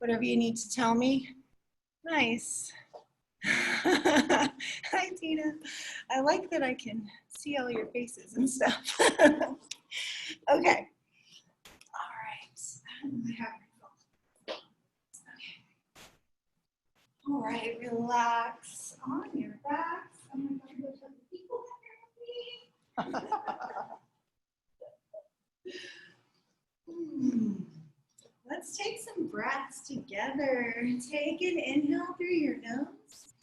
whatever you need to tell me. Nice. Hi, Tina. I like that I can see all your faces and stuff. Okay. All right. Okay. All right, relax on your backs. I'm going to go to the people that are with me. Let's take some breaths together. Take an inhale through your nose.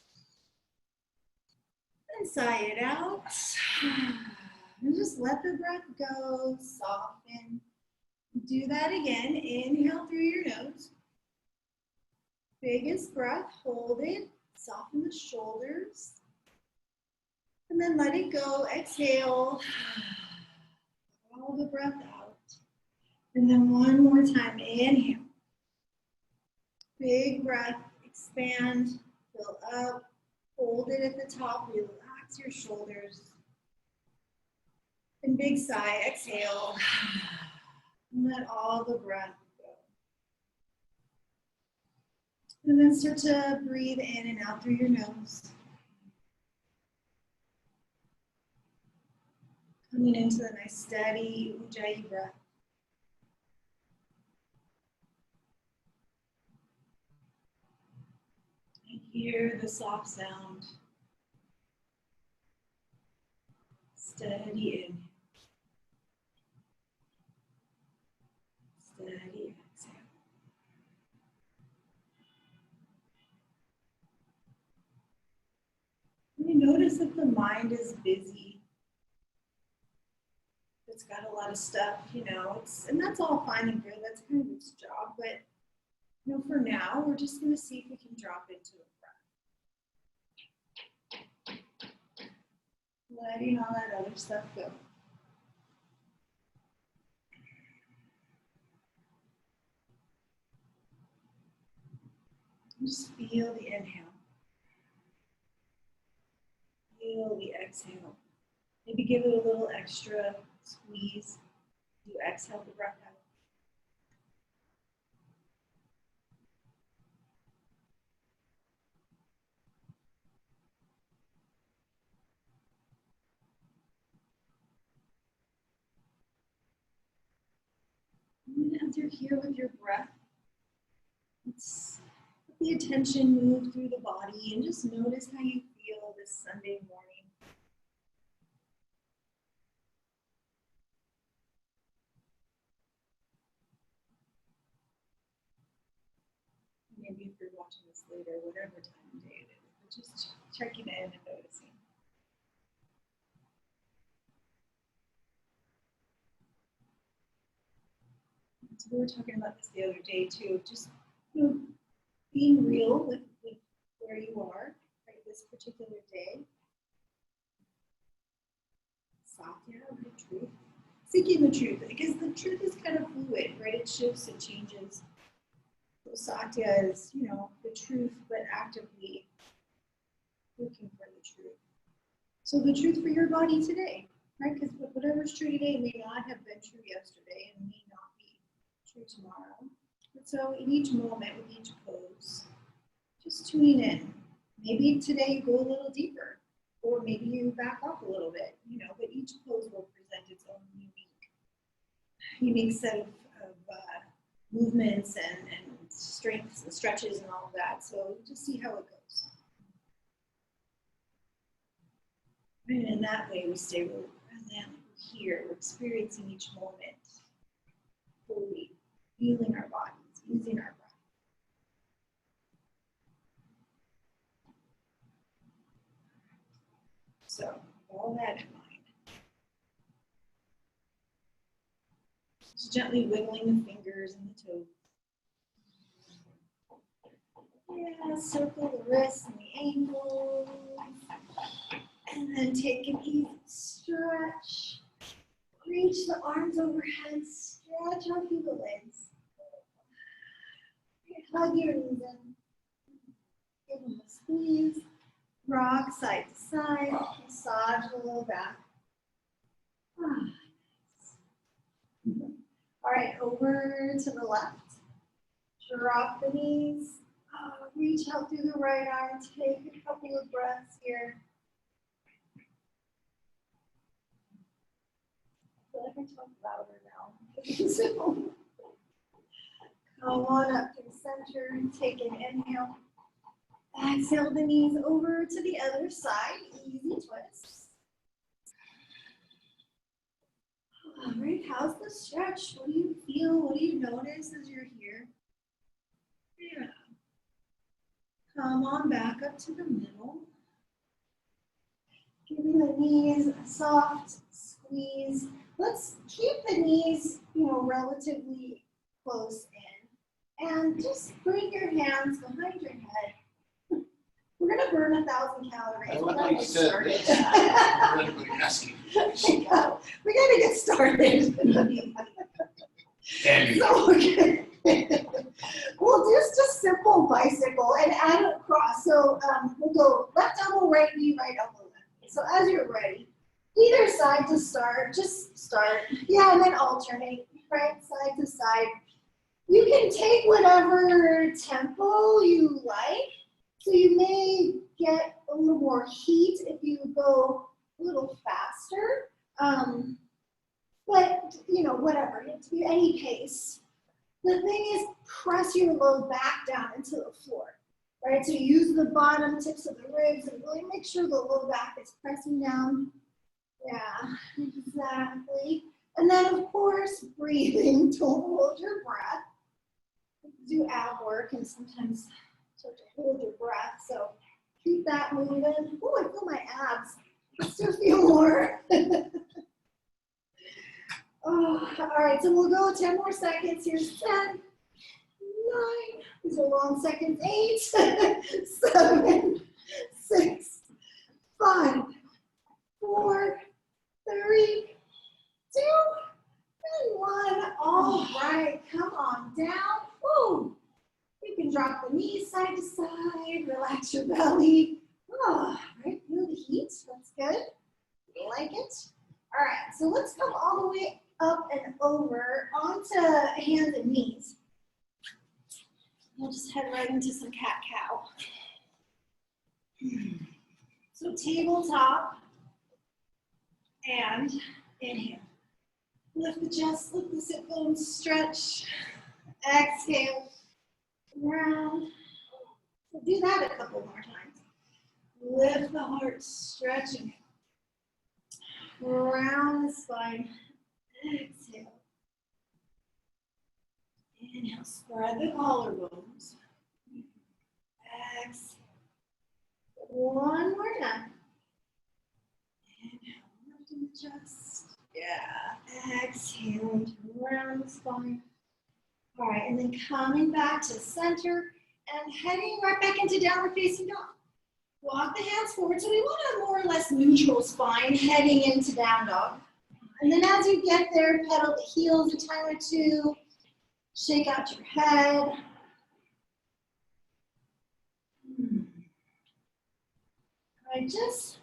And sigh it out. And just let the breath go, soften. Do that again. Inhale through your nose. Biggest breath, hold it. Soften the shoulders. And then let it go. Exhale. All the breath out. And then one more time. Inhale. Big breath. Expand. Fill up. Hold it at the top. Relax your shoulders. And big sigh. Exhale. And let all the breath go. And then start to breathe in and out through your nose. Coming into the nice steady Ujjayi breath. And hear the soft sound. Steady in. Steady exhale. You notice that the mind is busy. It's got a lot of stuff, and that's all fine and good. That's kind of its job. But, for now, we're just going to see if we can drop into a breath. Letting all that other stuff go. Just feel the inhale. Feel the exhale. Maybe give it a little extra squeeze. You exhale the breath out. And as you're here with your breath, let's let the attention move through the body and just notice how you feel this Sunday morning. Maybe if you're watching this later, whatever time of day it is, but just checking in and noticing. So we were talking about this the other day too, just being real with where you are, right, this particular day. Satya, the truth. Seeking the truth, because the truth is kind of fluid, right? It shifts, it changes. So Satya is, the truth, but actively looking for the truth. So the truth for your body today, right? Because whatever's true today may not have been true yesterday and may not be true tomorrow. But so in each moment, with each pose, just tuning in. Maybe today you go a little deeper, or maybe you back off a little bit, but each pose will present its own unique set of movements and strengths and stretches and all of that. So just see how it goes. And in that way, we stay really present, we're here, we're experiencing each moment fully, feeling our bodies, using our breath. So, all that in mind. Just gently wiggling the fingers and the toes. Yeah, circle the wrists and the ankles. And then take an easy stretch. Reach the arms overhead, stretch out through the legs. Hug your knees in. Give them a squeeze. Rock side to side. Massage the low back. Nice. All right, over to the left. Drop the knees. Reach out through the right arm. Take a couple of breaths here. I feel like I talk louder now. So, come on up to the center. Take an inhale. Exhale the knees over to the other side. Easy twist. All right, how's the stretch? What do you feel? What do you notice as you're here? Yeah. Come on back up to the middle. Giving the knees a soft squeeze. Let's keep the knees, relatively close in. And just bring your hands behind your head. We're going to burn 1,000 calories. I love how you said this. Everybody asking. We got to get started. So we'll do just simple bicycle and add a cross. So we'll go left elbow, right knee, right elbow, left. So as you're ready, either side to start, just start. Yeah, and then alternate, right side to side. You can take whatever tempo you like. So you may get a little more heat if you go a little faster. But, whatever, it can be any pace. The thing is, press your low back down into the floor, right? So use the bottom tips of the ribs and really make sure the low back is pressing down. Yeah, exactly. And then, of course, breathing. Don't hold your breath. Do ab work and sometimes start to hold your breath. So keep that moving. Oh, I feel my abs. Still feel more. Oh, all right, so we'll go 10 more seconds. Here's 10, 9, these are long seconds, 8, 7, 6, 5, 4, 3, 2, and 1. All right, come on down. Woo. You can drop the knees side to side, relax your belly. Oh, right, feel the heat, that's good. You like it? All right, so let's come all the way up and over onto hands and knees. We'll just head right into some cat-cow. So tabletop and inhale. Lift the chest, lift the sit bones, stretch. Exhale, round. So do that a couple more times. Lift the heart, stretching. Round the spine. Exhale. Inhale, spread the collarbones. Exhale. One more time. Inhale, lifting the chest. Yeah. Exhale, around the spine. All right, and then coming back to center and heading right back into downward facing dog. Walk the hands forward. So we want a more or less neutral spine heading into down dog. And then as you get there, pedal the heels a time or two. Shake out your head. All right, just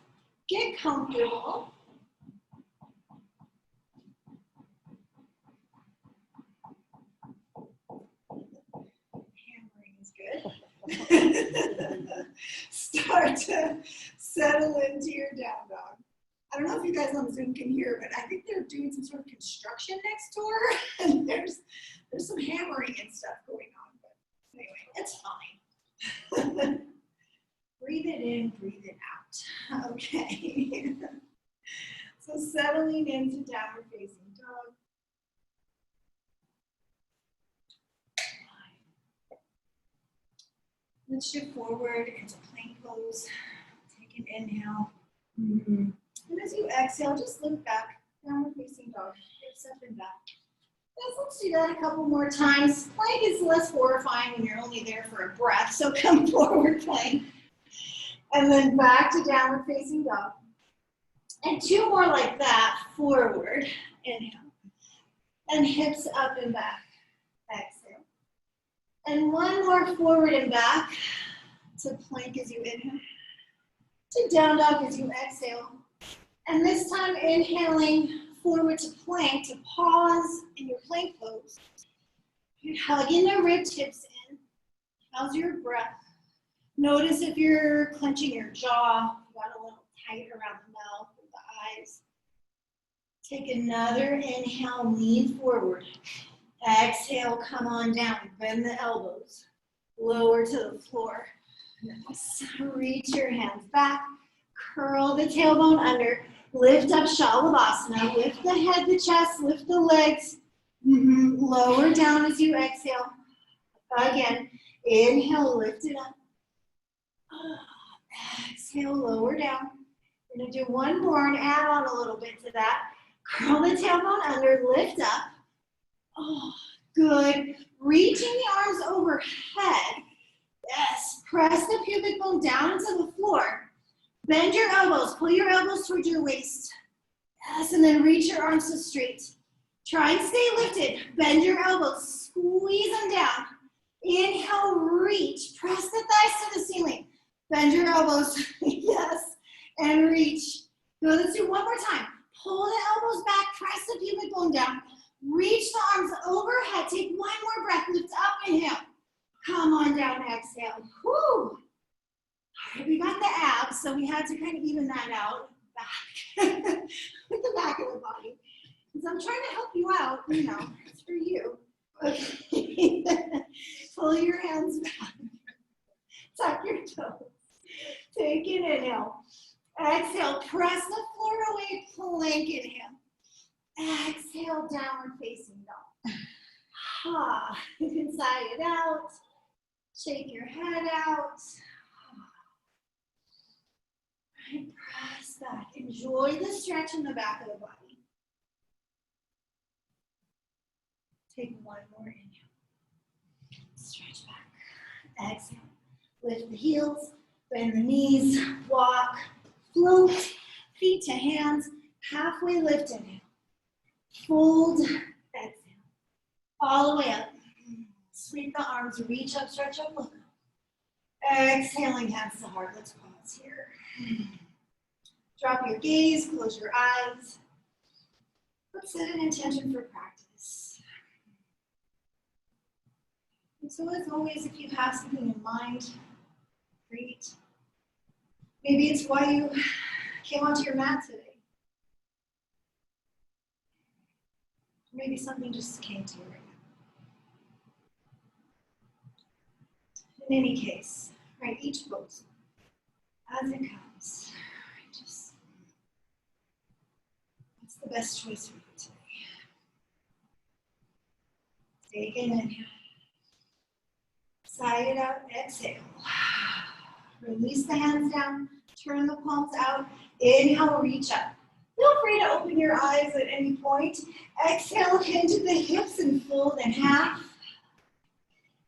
get comfortable. Hammering is good. Start to settle into your down dog. I don't know if you guys on Zoom can hear, but I think they're doing some sort of construction next door, and there's some hammering and stuff going on. But anyway, it's fine. Breathe it in, breathe it out. Okay. So settling into downward facing dog. Let's shift forward into plank pose. Take an inhale. And as you exhale, just lift back, downward facing dog, hips up and back. Yes, let's do that a couple more times. Plank is less horrifying when you're only there for a breath, so come forward plank. And then back to downward facing dog. And 2 more like that, forward, inhale. And hips up and back, exhale. And 1 more forward and back to plank as you inhale. To down dog as you exhale. And this time inhaling forward to plank, to pause in your plank pose. You're hugging the rib tips How's your breath? Notice if you're clenching your jaw, got a little tight around the mouth or the eyes. Take another inhale, lean forward. Exhale, come on down, bend the elbows, lower to the floor. Nice. Reach your hands back, curl the tailbone under, lift up Shalabhasana, lift the head, the chest, lift the legs, lower down as you exhale. Again, inhale, lift it up. Exhale, lower down. We're gonna do one more and add on a little bit to that. Curl the tailbone under, lift up. Oh, good. Reaching the arms overhead. Yes, press the pubic bone down into the floor. Bend your elbows, pull your elbows towards your waist. Yes, and then reach your arms to straight. Try and stay lifted. Bend your elbows, squeeze them down. Inhale, reach. Press the thighs to the ceiling. Bend your elbows, yes, and reach. Good, let's do one more time. Pull the elbows back, press the pubic bone down. Reach the arms overhead. Take one more breath. Lift up, inhale. Come on down, exhale. Whew. All right, we got the abs, so we had to kind of even that out back with the back of the body. Because I'm trying to help you out, you know, it's for you. Okay. Pull your hands back. Tuck your toes. Take an inhale. Exhale, press the floor away, plank inhale. Exhale, downward facing dog. You can sigh it out. Shake your head out. And press back. Enjoy the stretch in the back of the body. Take one more inhale. Stretch back. Exhale. Lift the heels, bend the knees, walk, float, feet to hands, halfway lift inhale. Fold, exhale. All the way up. Sweep the arms, reach up, stretch up, look up. Exhaling, hands to heart. Let's pause here. Drop your gaze, close your eyes. Let's set an intention for practice. And so as always, if you have something in mind, great. Maybe it's why you came onto your mat today. Maybe something just came to you right now. In any case, right, each pose, as it comes, just, what's the best choice for you today? Take an inhale. Sigh it out, exhale. Release the hands down, turn the palms out. Inhale, reach up. Feel free to open your eyes at any point. Exhale, into the hips and fold in half.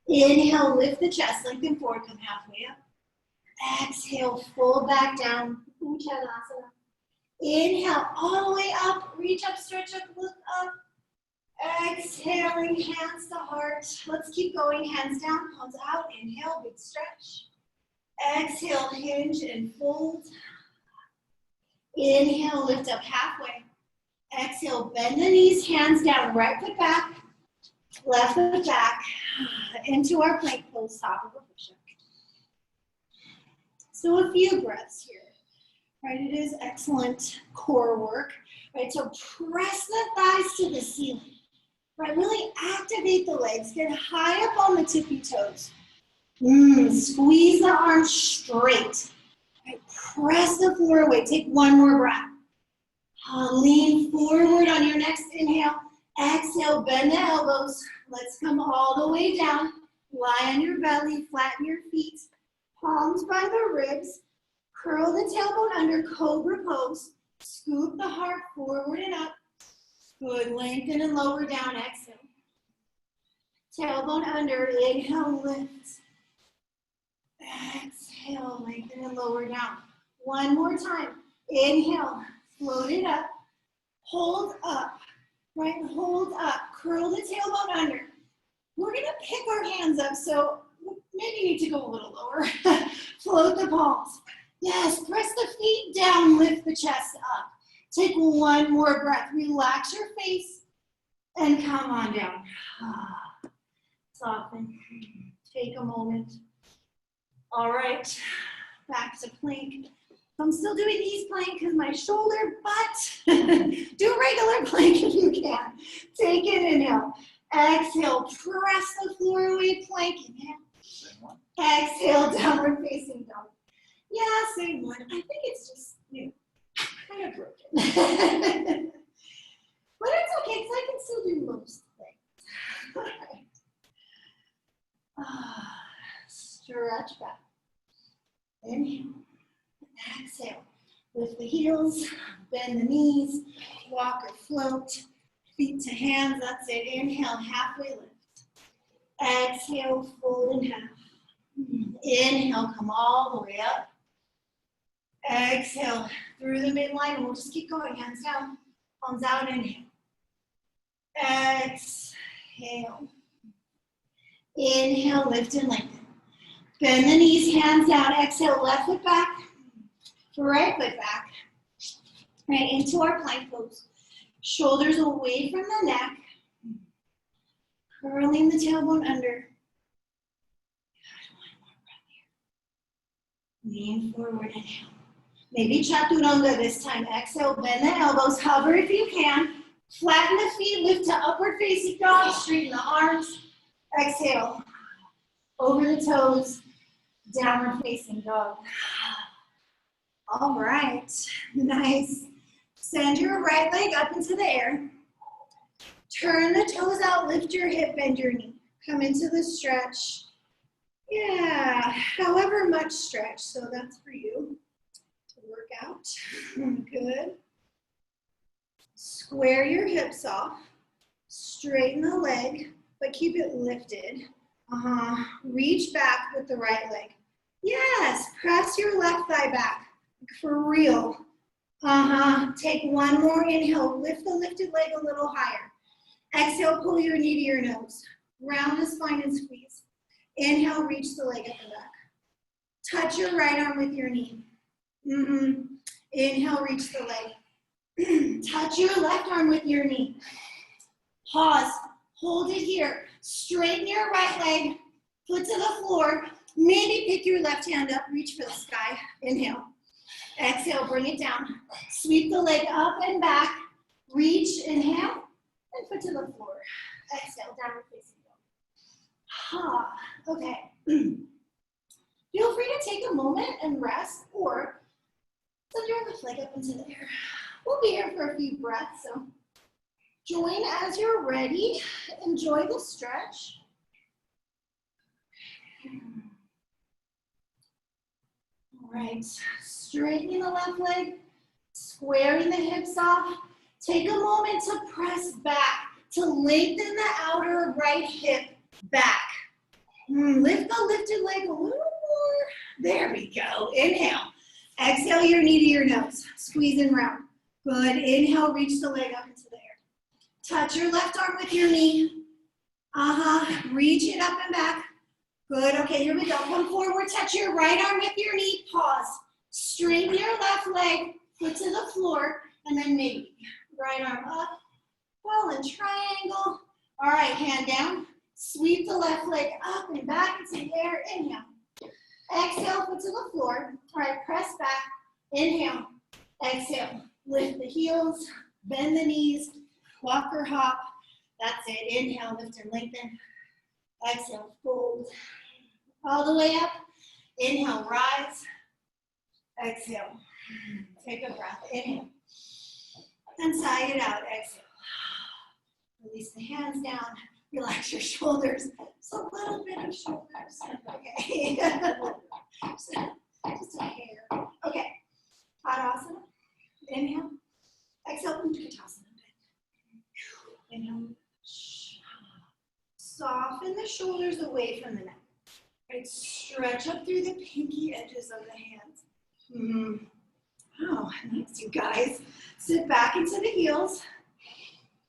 Inhale, lift the chest, lengthen forward, come halfway up. Exhale, fold back down, Uttanasana. Inhale, all the way up, reach up, stretch up, look up. Exhaling, hands to heart. Let's keep going, hands down, palms out. Inhale, big stretch. Exhale, hinge and fold. Inhale, lift up halfway. Exhale, bend the knees, hands down, right foot back, left foot back, into our plank pose, top of the push-up. So a few breaths here, right? It is excellent core work, right? So press the thighs to the ceiling, right? Really activate the legs, get high up on the tippy toes. Squeeze the arms straight. Right, press the floor away. Take one more breath. Lean forward on your next inhale. Exhale, bend the elbows. Let's come all the way down. Lie on your belly, flatten your feet. Palms by the ribs. Curl the tailbone under, cobra pose. Scoop the heart forward and up. Good, lengthen and lower down, exhale. Tailbone under, inhale, lift. Exhale, lengthen and lower down. One more time. Inhale, float it up. Hold up, right? Hold up. Curl the tailbone under. We're going to pick our hands up, so maybe you need to go a little lower. Float the palms. Yes, press the feet down, lift the chest up. Take one more breath. Relax your face and come on down. Soften. Take a moment. All right, back to plank. I'm still doing ease plank because my shoulder, but do regular plank if you can. Take it, inhale. Exhale, press the floor away, plank. Inhale. Exhale, downward facing dog. Yeah, same one. I think it's just, kind of broken. But it's okay because I can still do most things. All right. Stretch back. Inhale. Exhale. Lift the heels, bend the knees, walk or float, feet to hands. That's it. Inhale, halfway lift. Exhale, fold in half. Inhale, come all the way up. Exhale through the midline, and we'll just keep going. Hands down, palms out. Inhale. Exhale. Inhale, lift and lengthen. Bend the knees, hands down. Exhale, left foot back, right foot back. Right into our plank pose. Shoulders away from the neck. Curling the tailbone under. One more breath here. Lean forward, inhale. Maybe chaturanga this time. Exhale, bend the elbows, hover if you can. Flatten the feet, lift to upward facing dog, straighten the arms. Exhale, over the toes, downward facing dog. All right, nice. Send your right leg up into the air. Turn the toes out, lift your hip, bend your knee. Come into the stretch. Yeah, however much stretch, so that's for you to work out. Good. Square your hips off. Straighten the leg, but keep it lifted. Reach back with the right leg. Yes, press your left thigh back. For real. Take one more inhale. Lift the lifted leg a little higher. Exhale, pull your knee to your nose. Round the spine and squeeze. Inhale, reach the leg up and back. Touch your right arm with your knee. Inhale, reach the leg. Touch your left arm with your knee. Pause. Hold it here. Straighten your right leg. Foot to the floor. Maybe pick your left hand up. Reach for the sky. Inhale. Exhale, bring it down. Sweep the leg up and back. Reach, inhale, and foot to the floor. Exhale, downward facing dog. Okay. Feel free to take a moment and rest, or send your left leg up into the air. We'll be here for a few breaths, so join as you're ready. Enjoy the stretch. All right, straightening the left leg, squaring the hips off. Take a moment to press back, to lengthen the outer right hip back. Lift the lifted leg a little more. There we go. Inhale. Exhale your knee to your nose. Squeeze and round. Good. Inhale, reach the leg up into the air. Touch your left arm with your knee. Reach it up and back. Good. Okay, here we go. Come forward. Touch your right arm with your knee. Pause. Straighten your left leg. Foot to the floor. And then maybe right arm up. Ball and triangle. All right, hand down. Sweep the left leg up and back into the air. Inhale. Exhale, foot to the floor. All right, press back. Inhale. Exhale. Lift the heels. Bend the knees. Walk or hop. That's it. Inhale, lift and lengthen. Exhale, fold. All the way up. Inhale, rise. Exhale. Take a breath. Inhale. And sigh it out. Exhale. Release the hands down. Relax your shoulders. Just a little bit of shoulders. Okay. Just a hair. Okay. Tadasana. Inhale. Exhale. Utkatasana. Inhale. Soften the shoulders away from the neck. Right. Stretch up through the pinky edges of the hands. Oh, nice, you guys. Sit back into the heels.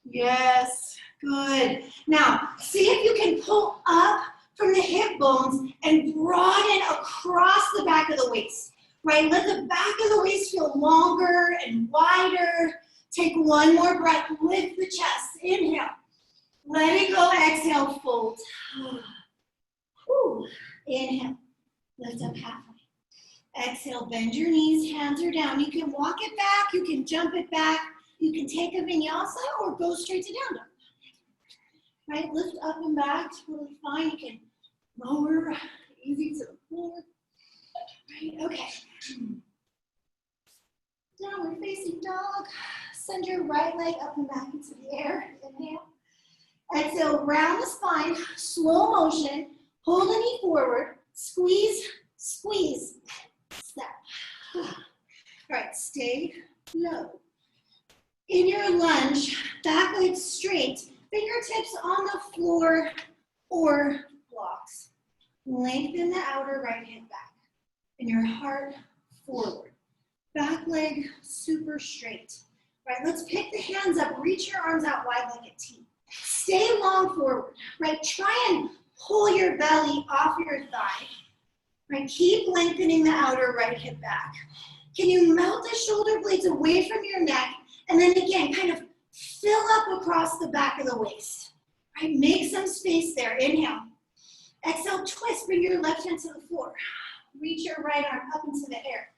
Yes, good. Now, see if you can pull up from the hip bones and broaden across the back of the waist, right? Let the back of the waist feel longer and wider. Take one more breath, lift the chest, inhale. Let it go, exhale, fold. Whew. Inhale, lift up halfway. Exhale, bend your knees, hands are down. You can walk it back, you can jump it back, you can take a vinyasa or go straight to down dog. Right, lift up and back, totally fine. You can lower, easy to the floor. Right, okay. Downward facing dog. Send your right leg up and back into the air. Inhale. Exhale, round the spine, slow motion. Hold the knee forward. Squeeze, squeeze, step. All right, stay low. In your lunge, back leg straight. Fingertips on the floor or blocks. Lengthen the outer right hip back. And your heart forward. Back leg super straight. Right, let's pick the hands up. Reach your arms out wide like a T. Stay long forward. Right, try and pull your belly off your thigh. Right, keep lengthening the outer right hip back. Can you melt the shoulder blades away from your neck? And then again, kind of fill up across the back of the waist. Right, make some space there. Inhale. Exhale, twist. Bring your left hand to the floor. Reach your right arm up into the air.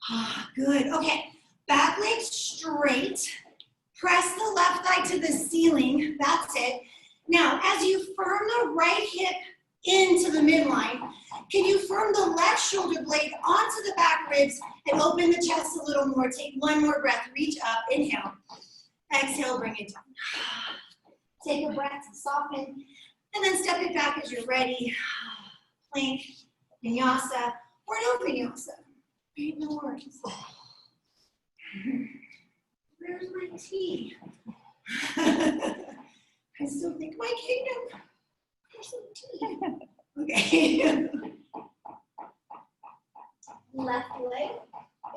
Ah, good. Okay, back leg straight. Press the left thigh to the ceiling. That's it. Now, as you firm the right hip into the midline, can you firm the left shoulder blade onto the back ribs and open the chest a little more? Take one more breath. Reach up. Inhale. Exhale, bring it down. Take a breath to soften. And then step it back as you're ready. Plank, vinyasa, or no vinyasa. Right, no worries. Where's my tea? I still think my kingdom. There's some tea. Okay. Left leg.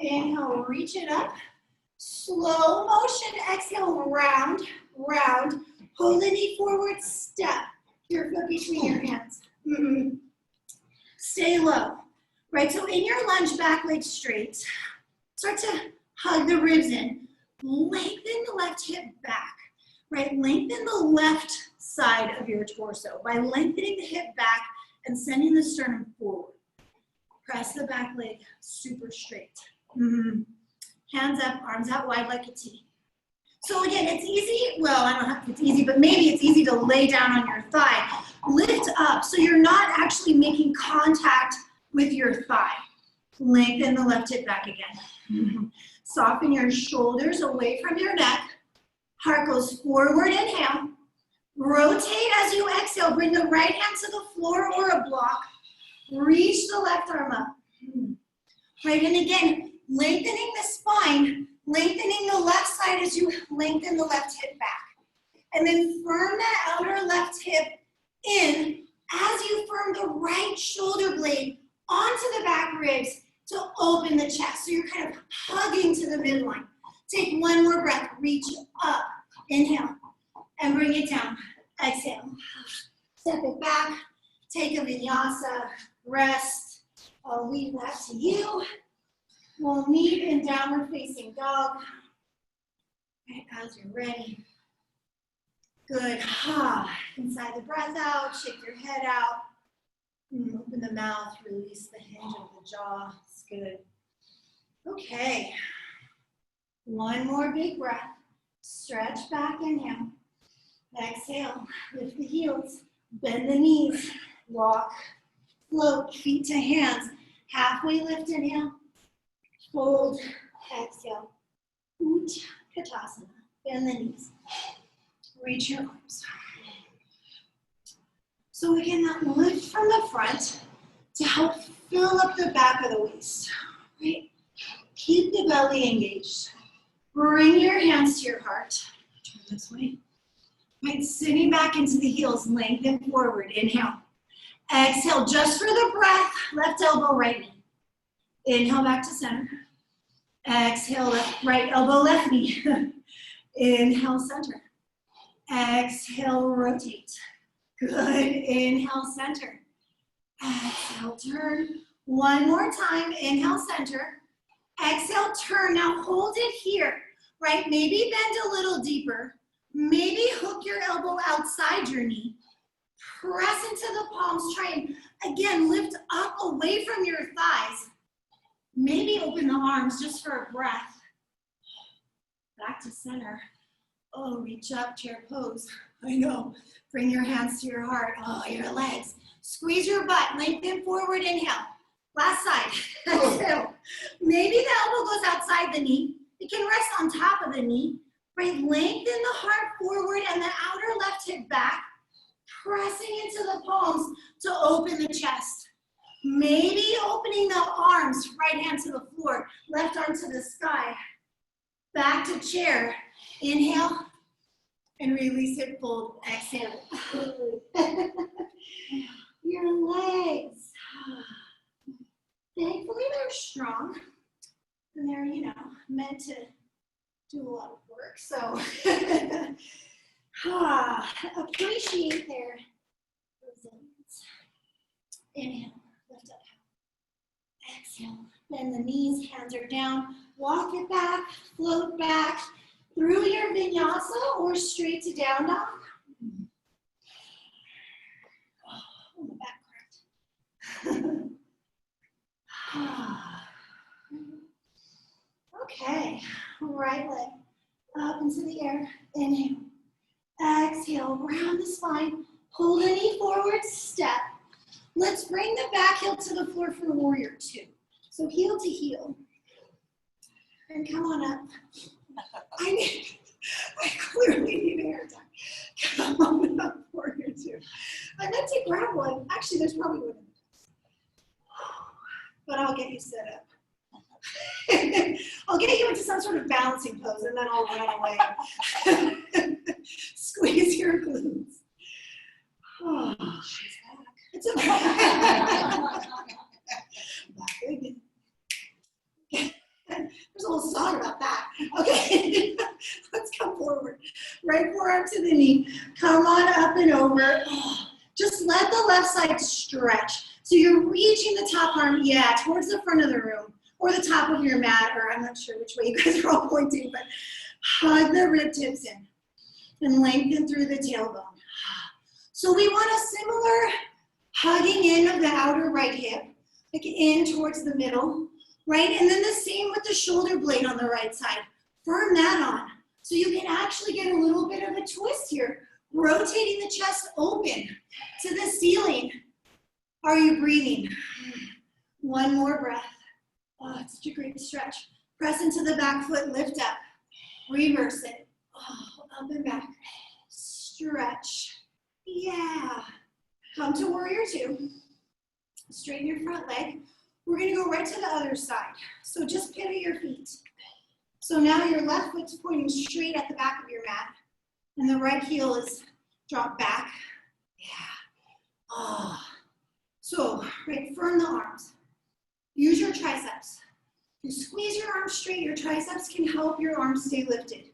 Inhale, reach it up. Slow motion, exhale, round, round. Hold the knee forward, step. Your foot between your hands. Stay low. Right, so in your lunge, back leg straight. Start to hug the ribs in. Lengthen the left hip back. Right, lengthen the left side of your torso by lengthening the hip back and sending the sternum forward. Press the back leg super straight. Hands up, arms out wide like a T. So again, it's easy, well, I don't know if it's easy, but maybe it's easy to lay down on your thigh. Lift up so you're not actually making contact with your thigh. Lengthen the left hip back again. Soften your shoulders away from your neck. Heart goes forward, inhale. Rotate as you exhale. Bring the right hand to the floor or a block. Reach the left arm up. Right, and again, lengthening the spine, lengthening the left side as you lengthen the left hip back. And then firm that outer left hip in as you firm the right shoulder blade onto the back ribs to open the chest. So you're kind of hugging to the midline. Take one more breath. Reach up. Inhale. And bring it down. Exhale. Step it back. Take a vinyasa. Rest. I'll leave that to you. We'll meet in downward facing dog. Right, as you're ready. Good. Inside the breath out. Shake your head out. Open the mouth. Release the hinge of the jaw. It's good. Okay. One more big breath. Stretch back. Inhale. Exhale. Lift the heels. Bend the knees. Walk. Float. Feet to hands. Halfway lift. Inhale. Fold. Exhale. Utkatasana. Bend the knees. Reach your arms. So again, that lift from the front to help fill up the back of the waist. Right? Keep the belly engaged. Bring your hands to your heart. Turn this way. Right, sitting back into the heels, lengthen forward. Inhale. Exhale, just for the breath. Left elbow, right knee. Inhale, back to center. Exhale, right elbow, left knee. Inhale, center. Exhale, rotate. Good. Inhale, center. Exhale, turn. One more time. Inhale, center. Exhale, turn. Now hold it here, right? Maybe bend a little deeper. Maybe hook your elbow outside your knee. Press into the palms. Try and, again, lift up away from your thighs. Maybe open the arms just for a breath. Back to center. Oh, reach up, chair pose. I know. Bring your hands to your heart. Oh, your legs. Squeeze your butt. Lengthen forward. Inhale. Last side. Exhale. Maybe the elbow goes outside the knee. It can rest on top of the knee. Right, lengthen the heart forward and the outer left hip back. Pressing into the palms to open the chest. Maybe opening the arms, right hand to the floor, left arm to the sky. Back to chair. Inhale and release it, fold. Exhale. Your legs. Thankfully, they're strong. And they're, meant to do a lot of work. So appreciate their resilience. Inhale, lift up. Exhale, bend the knees, hands are down. Walk it back, float back through your vinyasa or straight to down dog. Oh, the back part. Okay, right leg up into the air. Inhale. Exhale, round the spine. Pull the knee forward, step. Let's bring the back heel to the floor for warrior two. So heel to heel. And come on up. I clearly need air time. Come on up, warrior two. I meant to grab one. Actually, there's probably one in the but I'll get you set up. I'll get you into some sort of balancing pose and then I'll run away. Squeeze your glutes. Oh, she's back. It's a back again. There's a whole song about that. Okay, let's come forward. Right forearm to the knee. Come on up and over. Just let the left side stretch. So you're reaching the top arm, towards the front of the room. Or the top of your mat, or I'm not sure which way you guys are all pointing, but hug the rib tips in and lengthen through the tailbone. So we want a similar hugging in of the outer right hip, like in towards the middle, right? And then the same with the shoulder blade on the right side. Firm that on. So you can actually get a little bit of a twist here, rotating the chest open to the ceiling. Are you breathing? One more breath. Oh, it's such a great stretch. Press into the back foot, lift up. Reverse it. Oh, up and back. Stretch. Yeah. Come to warrior two. Straighten your front leg. We're gonna go right to the other side. So just pivot your feet. So now your left foot's pointing straight at the back of your mat. And the right heel is dropped back. Yeah. Oh. So, right, firm the arms. Use your triceps. You squeeze your arms straight, your triceps can help your arms stay lifted.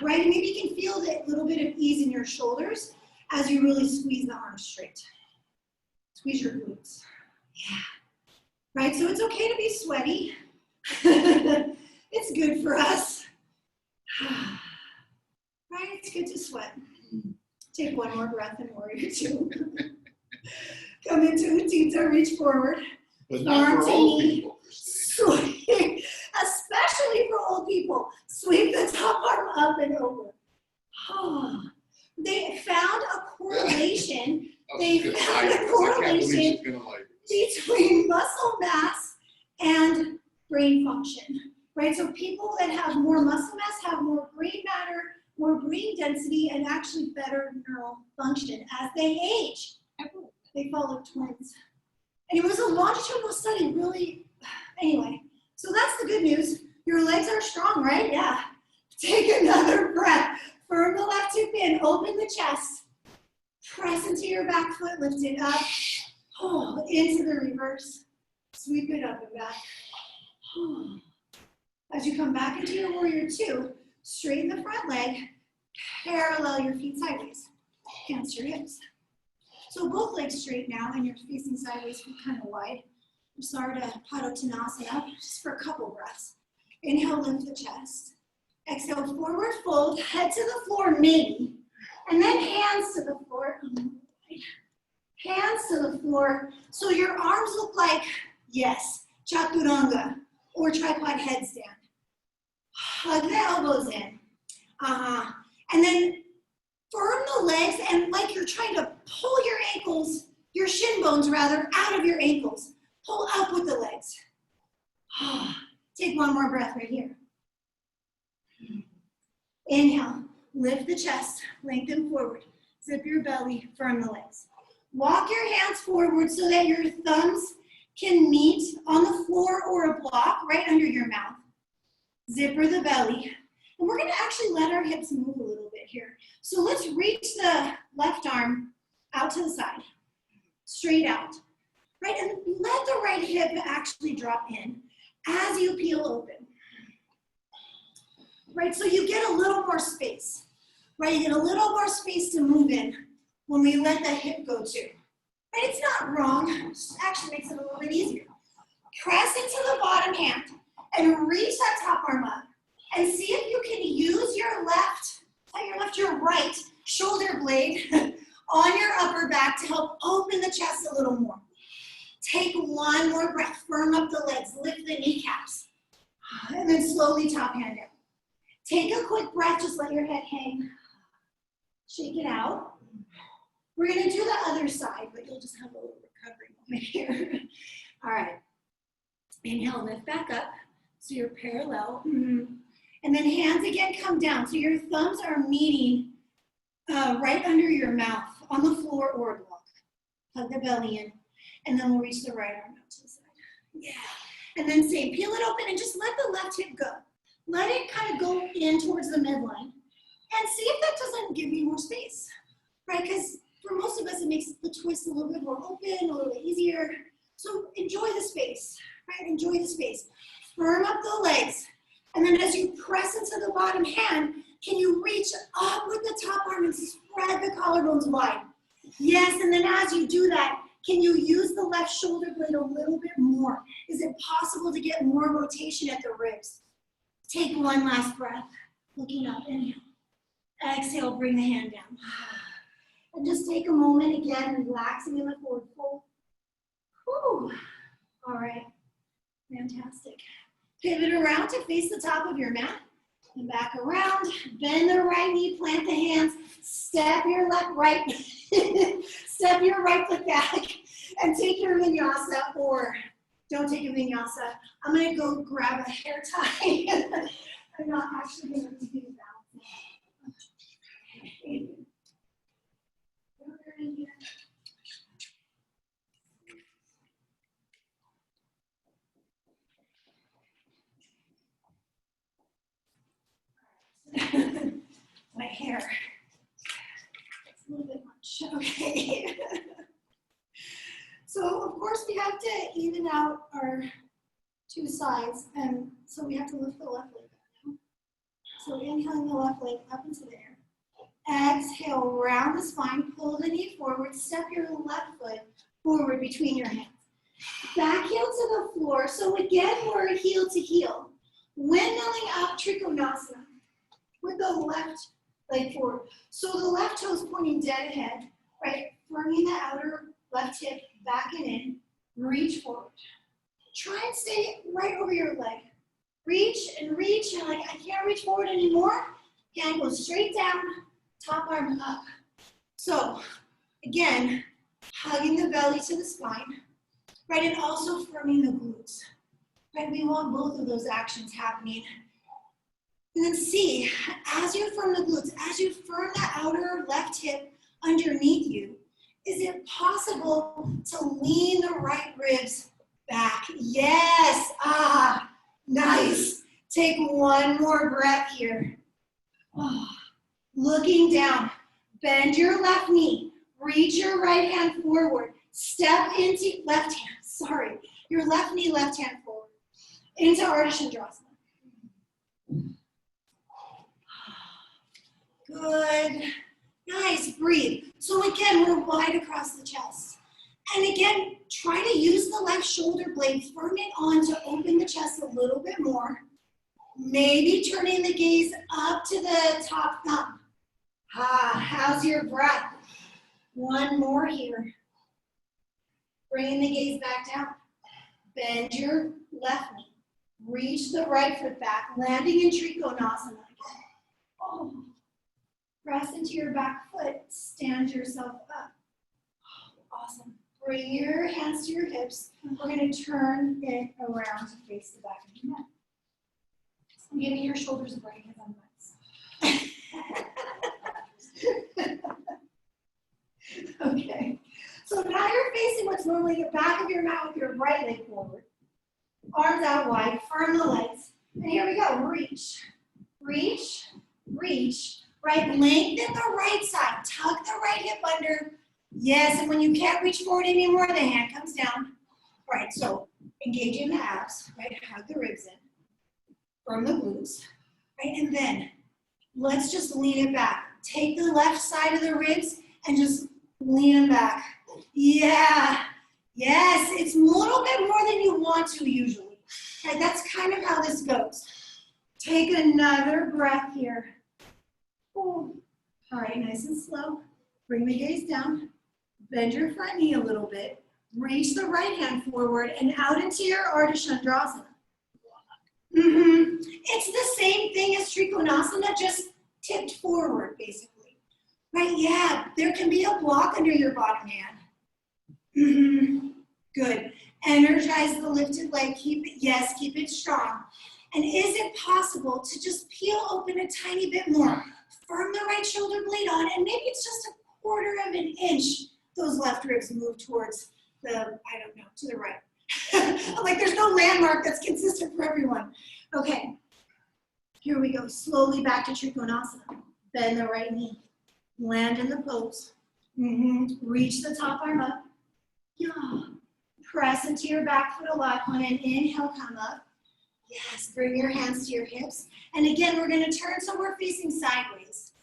Right, maybe you can feel a little bit of ease in your shoulders as you really squeeze the arms straight. Squeeze your glutes. Yeah. Right, so it's okay to be sweaty. It's good for us. Right, it's good to sweat. Take one more breath and warrior two. Come into Utthita, reach forward. But not for old people. Especially for old people. Sweep the top arm up and over. Oh. They found a correlation. Between muscle mass and brain function. Right? So people that have more muscle mass have more brain matter, more brain density, and actually better neural function as they age. They follow twins. And it was a longitudinal study, really. Anyway, so that's the good news. Your legs are strong, right? Yeah. Take another breath. Firm the left hip in, open the chest. Press into your back foot, lift it up. Oh, into the reverse. Sweep it up and back. Oh. As you come back into your warrior two, straighten the front leg, parallel your feet sideways against your hips. So both legs straight now, and you're facing sideways, feet kind of wide. Sarda Padottanasana, just for a couple breaths. Inhale, lift the chest. Exhale, forward fold, head to the floor, maybe. And then hands to the floor. Hands to the floor. So your arms look like, yes, chaturanga or tripod headstand. Hug the elbows in. And then firm the legs and like you're trying to pull your ankles, your shin bones rather, out of your ankles. Pull up with the legs. Take one more breath right here. Inhale, lift the chest, lengthen forward. Zip your belly, firm the legs. Walk your hands forward so that your thumbs can meet on the floor or a block right under your mouth. Zipper the belly. And we're gonna actually let our hips move a little bit here. So let's reach the left arm out to the side, straight out, right? And let the right hip actually drop in as you peel open, right? So you get a little more space, right? You get a little more space to move in when we let the hip go too, right? It's not wrong, it just actually makes it a little bit easier. Press into the bottom hand and reach that top arm up. And see if you can use your your right shoulder blade on your upper back to help open the chest a little more. Take one more breath, firm up the legs, lift the kneecaps, and then slowly top hand down. Take a quick breath, just let your head hang. Shake it out. We're gonna do the other side, but you'll just have a little recovery moment here. All right, inhale, lift back up, so you're parallel. And then hands again come down. So your thumbs are meeting right under your mouth on the floor or a block. Hug the belly in. And then we'll reach the right arm out to the side. Yeah. And then same, peel it open and just let the left hip go. Let it kind of go in towards the midline. And see if that doesn't give you more space, right? Because for most of us, it makes the twist a little bit more open, a little bit easier. So enjoy the space, right? Enjoy the space. Firm up the legs. And then as you press into the bottom hand, can you reach up with the top arm and spread the collarbones wide? Yes, and then as you do that, can you use the left shoulder blade a little bit more? Is it possible to get more rotation at the ribs? Take one last breath, looking up, inhale. Exhale, bring the hand down. And just take a moment again, relaxing in the forward fold. Whew. All right, fantastic. Pivot around to face the top of your mat and back around. Bend the right knee, plant the hands, step your left right, step your right foot back, and take your vinyasa, or don't take a vinyasa. I'm gonna go grab a hair tie. I'm not actually gonna do that. My hair. It's a little bit much. Okay. So of course we have to even out our two sides, and so we have to lift the left leg up now. So inhaling the left leg up into the air. Exhale, round the spine, pull the knee forward, step your left foot forward between your hands. Back heel to the floor. So again, we're heel to heel. Windmilling up Trikonasana with the left leg forward. So the left toe is pointing dead ahead, right? Firming the outer left hip back and in. Reach forward. Try and stay right over your leg. Reach, and like, I can't reach forward anymore. Hand goes straight down, top arm up. So again, hugging the belly to the spine, right? And also firming the glutes, right? We want both of those actions happening. And then see, as you firm the glutes, as you firm the outer left hip underneath you, is it possible to lean the right ribs back? Yes, nice. Take one more breath here. Looking down, bend your left knee, reach your right hand forward, step into your left knee, left hand forward, into Ardha Chandrasana. Good. Nice, breathe. So again, we're wide across the chest. And again, try to use the left shoulder blade, firm it on to open the chest a little bit more. Maybe turning the gaze up to the top thumb. How's your breath? One more here. Bringing the gaze back down. Bend your left knee. Reach the right foot back, landing in Trikonasana again. Oh. Press into your back foot, stand yourself up. Awesome. Bring your hands to your hips. We're going to turn it around to face the back of your neck. I'm giving your shoulders a break because I'm nuts. Okay. So now you're facing what's normally the back of your mat with your right leg forward. Arms out wide, firm the legs. And here we go. Reach, reach, reach. Right, lengthen the right side. Tuck the right hip under. Yes, and when you can't reach forward anymore, the hand comes down. All right, so engaging the abs, right? Hug the ribs in. Firm the glutes, right? And then let's just lean it back. Take the left side of the ribs and just lean them back. Yeah, yes, it's a little bit more than you want to usually. Okay, that's kind of how this goes. Take another breath here. Ooh. All right, nice and slow. Bring the gaze down. Bend your front knee a little bit. Reach the right hand forward and out into your Ardha Chandrasana. It's the same thing as Trikonasana, just tipped forward, basically. Right, yeah, there can be a block under your bottom hand. Good. Energize the lifted leg. Keep it, yes, keep it strong. And is it possible to just peel open a tiny bit more? Firm the right shoulder blade on, and maybe it's just a quarter of an inch. Those left ribs move towards the, I don't know, to the right. Like there's no landmark that's consistent for everyone. Okay, here we go. Slowly back to Trikonasana. Bend the right knee. Land in the pose. Reach the top arm up. Yeah. Press into your back foot a lot. On an inhale, come up. Yes, bring your hands to your hips. And again, we're going to turn so we're facing sideways.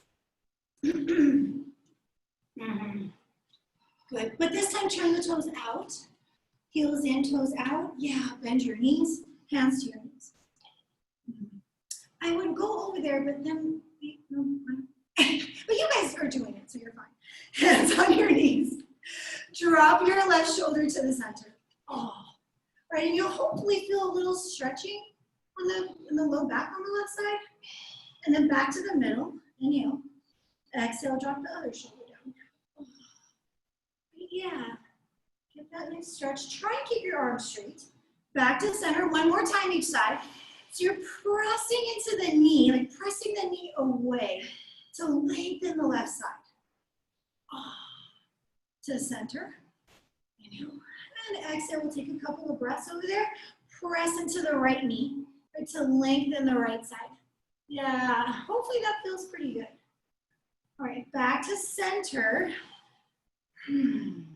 Good. But this time, turn the toes out. Heels in, toes out. Yeah, bend your knees. Hands to your knees. I would go over there, but then, but you guys are doing it, so you're fine. Hands on your knees. Drop your left shoulder to the center. Oh, right, and you'll hopefully feel a little stretching in the low back on the left side. And then back to the middle. Inhale. Exhale, drop the other shoulder down. Oh. Yeah. Get that nice stretch. Try and keep your arms straight. Back to center. One more time each side. So you're pressing into the knee, like pressing the knee away to lengthen the left side. Oh. To center. Inhale. And exhale. We'll take a couple of breaths over there. Press into the right knee, right, to lengthen the right side. Yeah, hopefully that feels pretty good. All right, back to center. Bend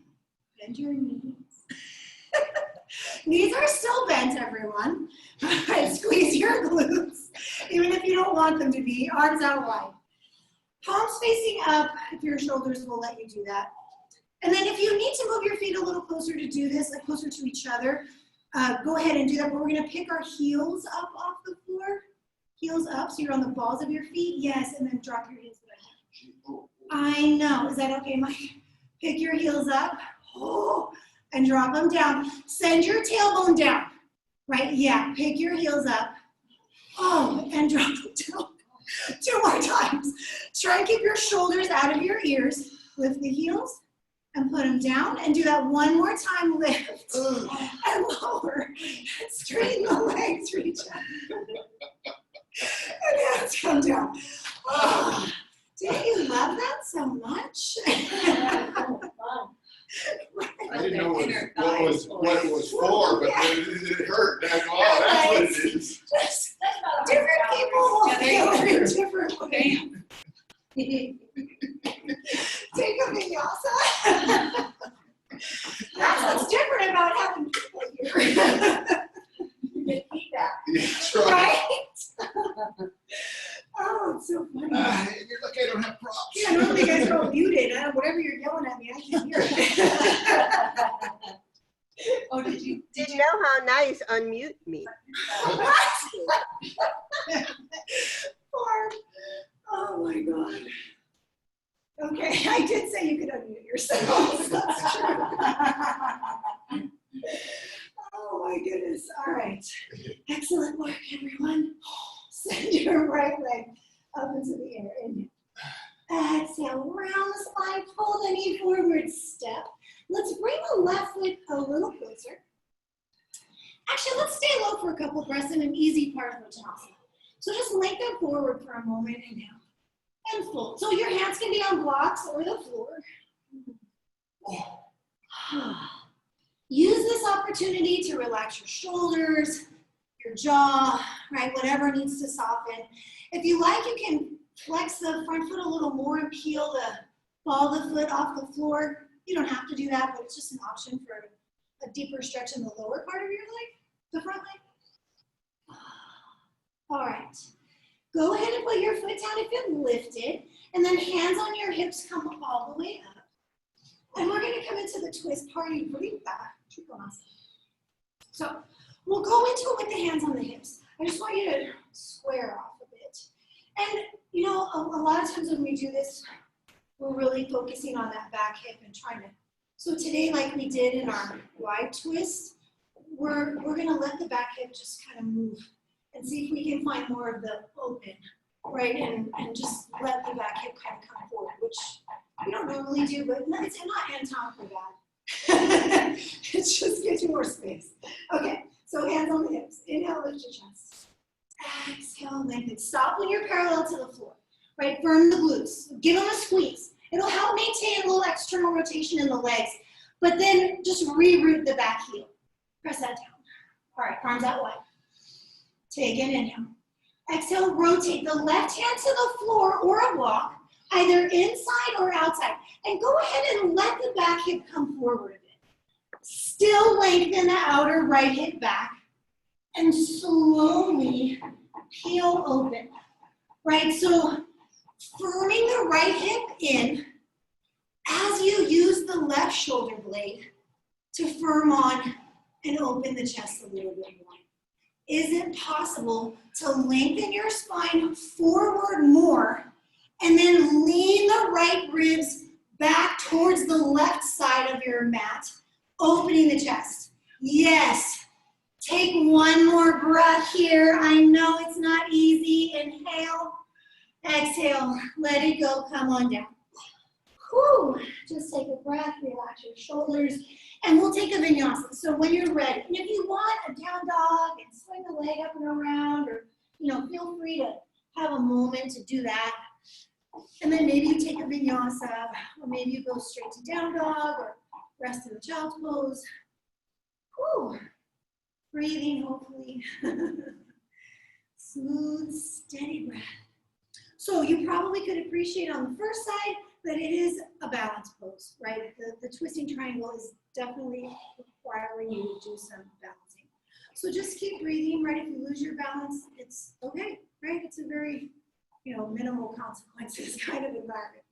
your knees. Knees are still bent, everyone. All right, squeeze your glutes, even if you don't want them to be. Arms out wide. Palms facing up, if your shoulders will let you do that. And then if you need to move your feet a little closer to do this, like closer to each other, go ahead and do that. But we're going to pick our heels up off the floor. Heels up, so you're on the balls of your feet. Yes, and then drop your heels down. I know. Is that okay, Mike? Pick your heels up. Oh, and drop them down. Send your tailbone down. Right? Yeah. Pick your heels up. Oh, and drop them down. 2 more times. Try and keep your shoulders out of your ears. Lift the heels and put them down. And do that one more time. Lift and lower. Straighten the legs. Reach out. And hands come down. Oh, didn't you love that so much? I didn't know what it was for, but it hurt. That's what it is. Just different people feel it in different ways. Take a vinyasa. That's what's different about having people here. You get feedback. That's right. Oh, it's so funny. You're lucky I don't have props. Yeah, normally you guys are all muted. Whatever you're yelling at me, I can hear it. Oh, did you know how nice unmute me? What? Oh my God. Okay, I did say you could unmute yourselves. That's true. Oh my goodness. All right. Excellent work, everyone. Send your right leg up into the air. Inhale. Exhale, round the spine, pull the knee forward, step. Let's bring the left foot a little closer. Actually, let's stay low for a couple breaths in an easy Parthottanasana. So just lengthen forward for a moment, inhale, and fold. So your hands can be on blocks or the floor. Use this opportunity to relax your shoulders, your jaw, right? Whatever needs to soften. If you like, you can flex the front foot a little more and peel the ball of the foot off the floor. You don't have to do that, but it's just an option for a deeper stretch in the lower part of your leg, the front leg. All right. Go ahead and put your foot down if you've lifted, and then hands on your hips come all the way up. And we're going to come into the twist party. Breathe back. So we'll go into it with the hands on the hips. I just want you to square off a bit. And, you know, a lot of times when we do this, we're really focusing on that back hip and trying to. So today, like we did in our wide twist, we're going to let the back hip just kind of move and see if we can find more of the open, right? And just let the back hip kind of come forward, which we don't normally do, but it's not anatomically bad. It just gives you more space. Okay, so hands on the hips. Inhale, lift your chest. Exhale, lengthen. Stop when you're parallel to the floor, right? Firm the glutes. Give them a squeeze. It'll help maintain a little external rotation in the legs, but then just reroute the back heel. Press that down. All right, arms out wide. Take an inhale. Exhale, rotate the left hand to the floor or a block, either inside or outside. And go ahead and let the back hip come forward a bit. Still lengthen the outer right hip back and slowly peel open, right? So firming the right hip in as you use the left shoulder blade to firm on and open the chest a little bit more. Is it possible to lengthen your spine forward more and then lean the right ribs back towards the left side of your mat, opening the chest? Yes. Take one more breath here. I know it's not easy. Inhale, exhale, let it go, come on down. Whew. Just take a breath, relax your shoulders, and we'll take a vinyasa. So when you're ready, and if you want a down dog and swing the leg up and around, or feel free to have a moment to do that. And then maybe you take a vinyasa, or maybe you go straight to down dog, or rest in the child's pose. Whew. Breathing, hopefully. Smooth, steady breath. So you probably could appreciate on the first side that it is a balance pose, right? The twisting triangle is definitely requiring you to do some balancing. So just keep breathing, right? If you lose your balance, it's okay, right? It's a very, minimal consequences kind of environment.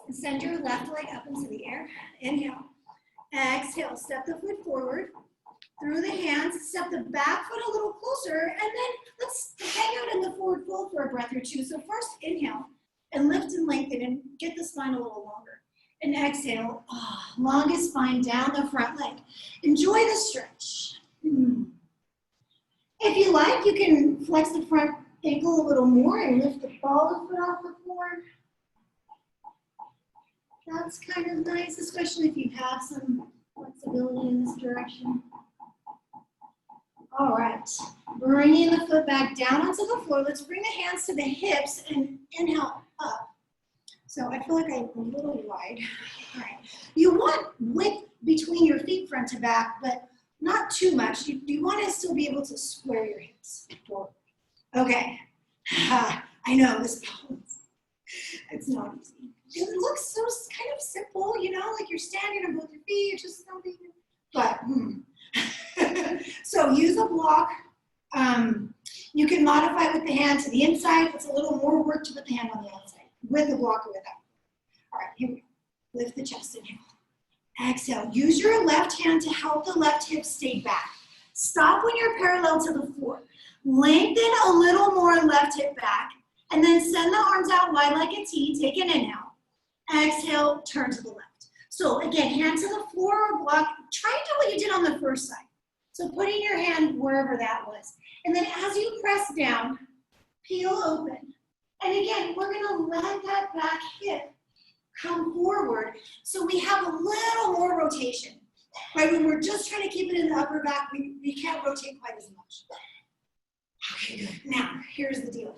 And send your left leg up into the air. Inhale. Exhale. Step the foot forward. Through the hands, step the back foot a little closer, and then let's hang out in the forward fold for a breath or two. So first, inhale, and lift and lengthen, and get the spine a little longer. And exhale, longest spine down the front leg. Enjoy the stretch. If you like, you can flex the front ankle a little more and lift the ball of the foot off the floor. That's kind of nice, especially if you have some flexibility in this direction. All right, bringing the foot back down onto the floor. Let's bring the hands to the hips and inhale up. So I feel like I'm a little wide. All right, you want width between your feet front to back, but not too much. You want to still be able to square your hips forward. Okay, I know this pose. It's not easy. It looks so kind of simple, like you're standing on both your feet, just something, but So use a block. You can modify with the hand to the inside. It's a little more work to put the hand on the outside, with the block or without. All right, here we go. Lift the chest, inhale. Exhale. Use your left hand to help the left hip stay back. Stop when you're parallel to the floor. Lengthen a little more left hip back, and then send the arms out wide like a T. Take an inhale. Exhale, turn to the left. So again, hand to the floor or block. Try to do what you did on the first side. So putting your hand wherever that was. And then as you press down, peel open. And again, we're gonna let that back hip come forward so we have a little more rotation. Right, when we're just trying to keep it in the upper back, we can't rotate quite as much. Okay, good. Now, here's the deal.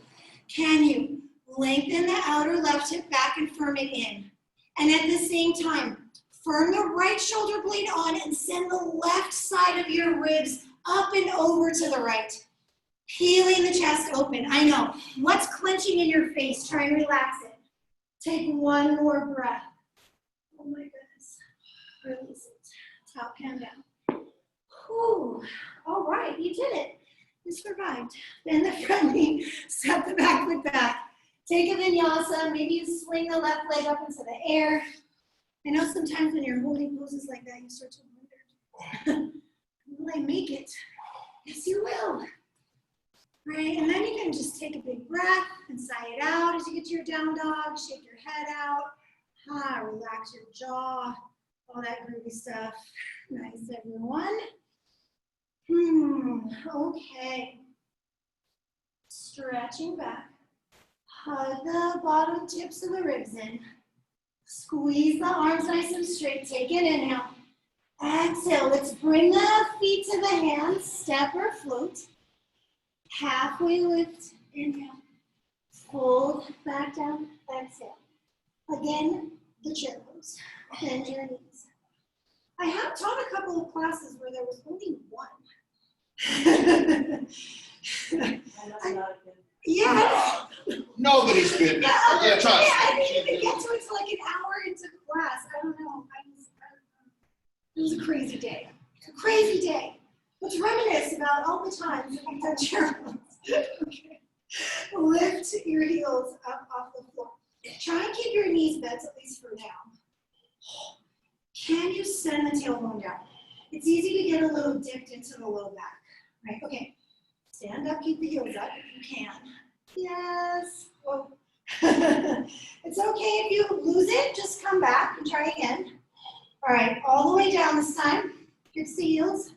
Can you lengthen the outer left hip back and firm it in? And at the same time, firm the right shoulder blade on and send the left side of your ribs up and over to the right. Peeling the chest open. I know. What's clenching in your face? Try and relax it. Take one more breath. Oh my goodness. Release it. Top hand down. Whew. All right, you did it. You survived. Bend the front knee, step the back foot back. Take a vinyasa. Maybe you swing the left leg up into the air. I know sometimes when you're holding poses like that, you start to wonder, will I make it? Yes, you will. Right, and then you can just take a big breath and sigh it out as you get to your down dog. Shake your head out. Relax your jaw. All that groovy stuff. Nice, everyone. Okay. Stretching back. Hug the bottom tips of the ribs in. Squeeze the arms nice and straight. Take an inhale. Exhale. Let's bring the feet to the hands. Step or float. Halfway lift. Inhale. Fold back down. Exhale. Again, the chair pose. Bend your knees. I have taught a couple of classes where there was only one. Yeah. Nobody's been there. Yeah, trust me. I didn't even get to it until like an hour into class. I don't know. It was a crazy day. A crazy day. Let's reminisce about all the times that we've done chair pose. Okay. Lift your heels up off the floor. Try and keep your knees bent at least for now. Can you send the tailbone down? It's easy to get a little dipped into the low back, right? Okay, stand up, keep the heels up if you can. Yes. Oh. It's okay if you lose it, just come back and try again. All right, all the way down this time. Hips to heels,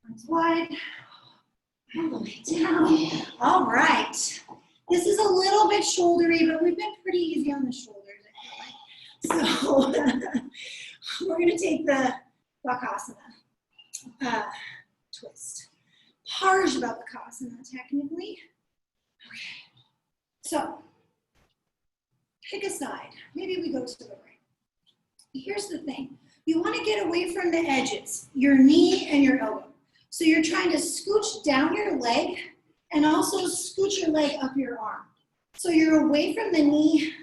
arms wide, all the way down. All right. This is a little bit shouldery, but we've been pretty easy on the shoulders, I feel like. So we're going to take the Bakasana twist. Parshvabakasana, technically. Okay. So pick a side. Maybe we go to the right. Here's the thing. You want to get away from the edges, your knee and your elbow. So you're trying to scooch down your leg and also scooch your leg up your arm. So you're away from the knee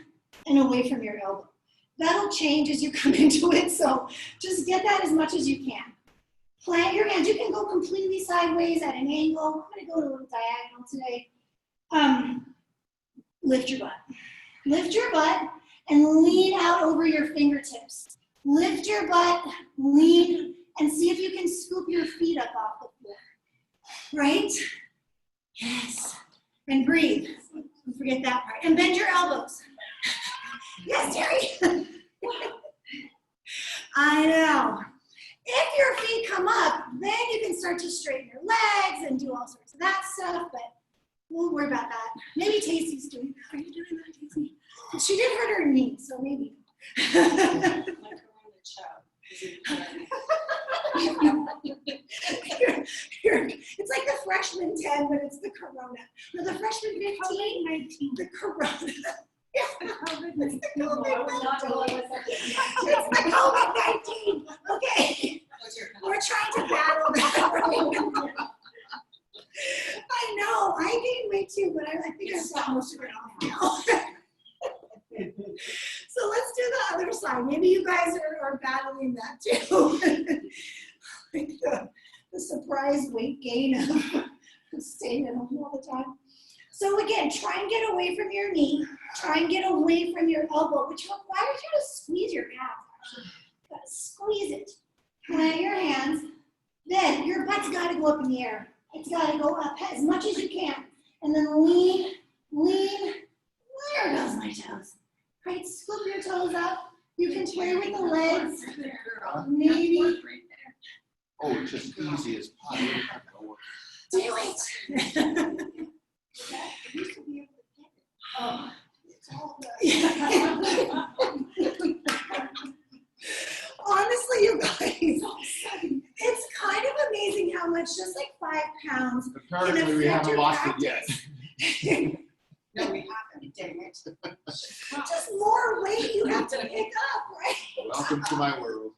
and away from your elbow. That'll change as you come into it, so just get that as much as you can. Plant your hands. You can go completely sideways at an angle. I'm gonna go a little diagonal today. Lift your butt. Lift your butt and lean out over your fingertips. Lift your butt, lean, and see if you can scoop your feet up off the floor. Right? Yes. And breathe. Don't forget that part. And bend your elbows. Yes, Terry. I know. If your feet come up, then you can start to straighten your legs and do all sorts of that stuff, but we'll worry about that. Maybe Tasty's doing that. Are you doing that, Tasty? She did hurt her knee, so maybe. It's like the freshman 10, but it's the corona. No, the freshman 15, 19, the corona. It's the COVID-19. Okay. We're trying to battle that. I know. I gained weight too, but I think I've got most of it off now. So let's do the other side. Maybe you guys are battling that too. Like the surprise weight gain of staying at home all the time. So again, try and get away from your knee. Try and get away from your elbow, which requires you to squeeze your calf. Actually, you gotta squeeze it. Plant your hands. Then your butt's gotta go up in the air. It's gotta go up as much as you can. And then lean, lean. There goes my toes. Right, scoop your toes up. You can play with the legs. Maybe. Oh, it's just easy as pie. Do it. Oh, it's all honestly, you guys, it's kind of amazing how much just like 5 pounds. Apparently we haven't lost it yet. No, we haven't, dang it. Just more weight you have to pick up, right? Welcome to my world.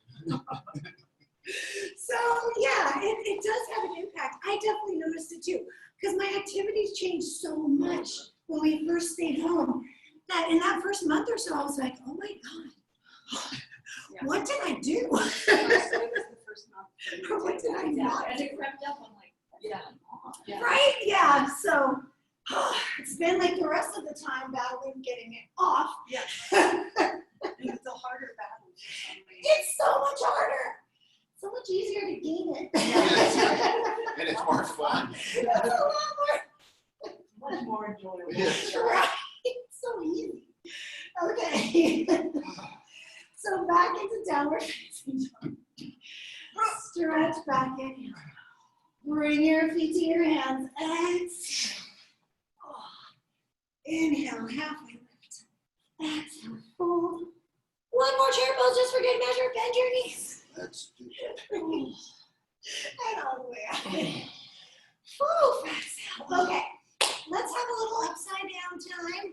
So yeah, it does have an impact. I definitely noticed it too, because my activities changed so much when we first stayed home, that in that first month or so, I was like, oh my God, what did I do? What did I not do? And it crept up on like, Right, yeah, so it's been like the rest of the time battling getting it off. Yeah. It's a harder battle. It's so much harder. So much easier to gain it. And it's more fun. It's a lot Much more enjoyable. Yeah. more, right? It's so easy. Okay. So back into downward facing dog. Stretch back in. Bring your feet to your hands. Exhale. Inhale, halfway lift. Exhale, fold. One more chair pose just for good measure. Bend your knees. Let's do it. And all the way out. Woo, exhale. Okay, let's have a little upside down time.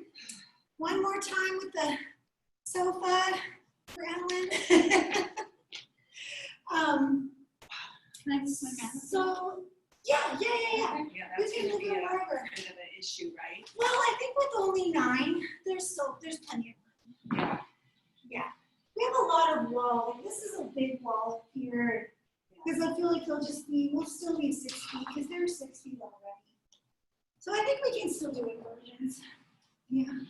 One more time with the sofa for Ellen. Can I just swim out? So, yeah. Yeah, We that's can gonna move be it a wherever. kind of an issue, right? Well, I think with only 9, there's plenty of room. Yeah. We have a lot of wall. Like, this is a big wall up here. Because I feel like we'll still need 6 feet because they're 6 feet already. So I think we can still do inversions. Yeah.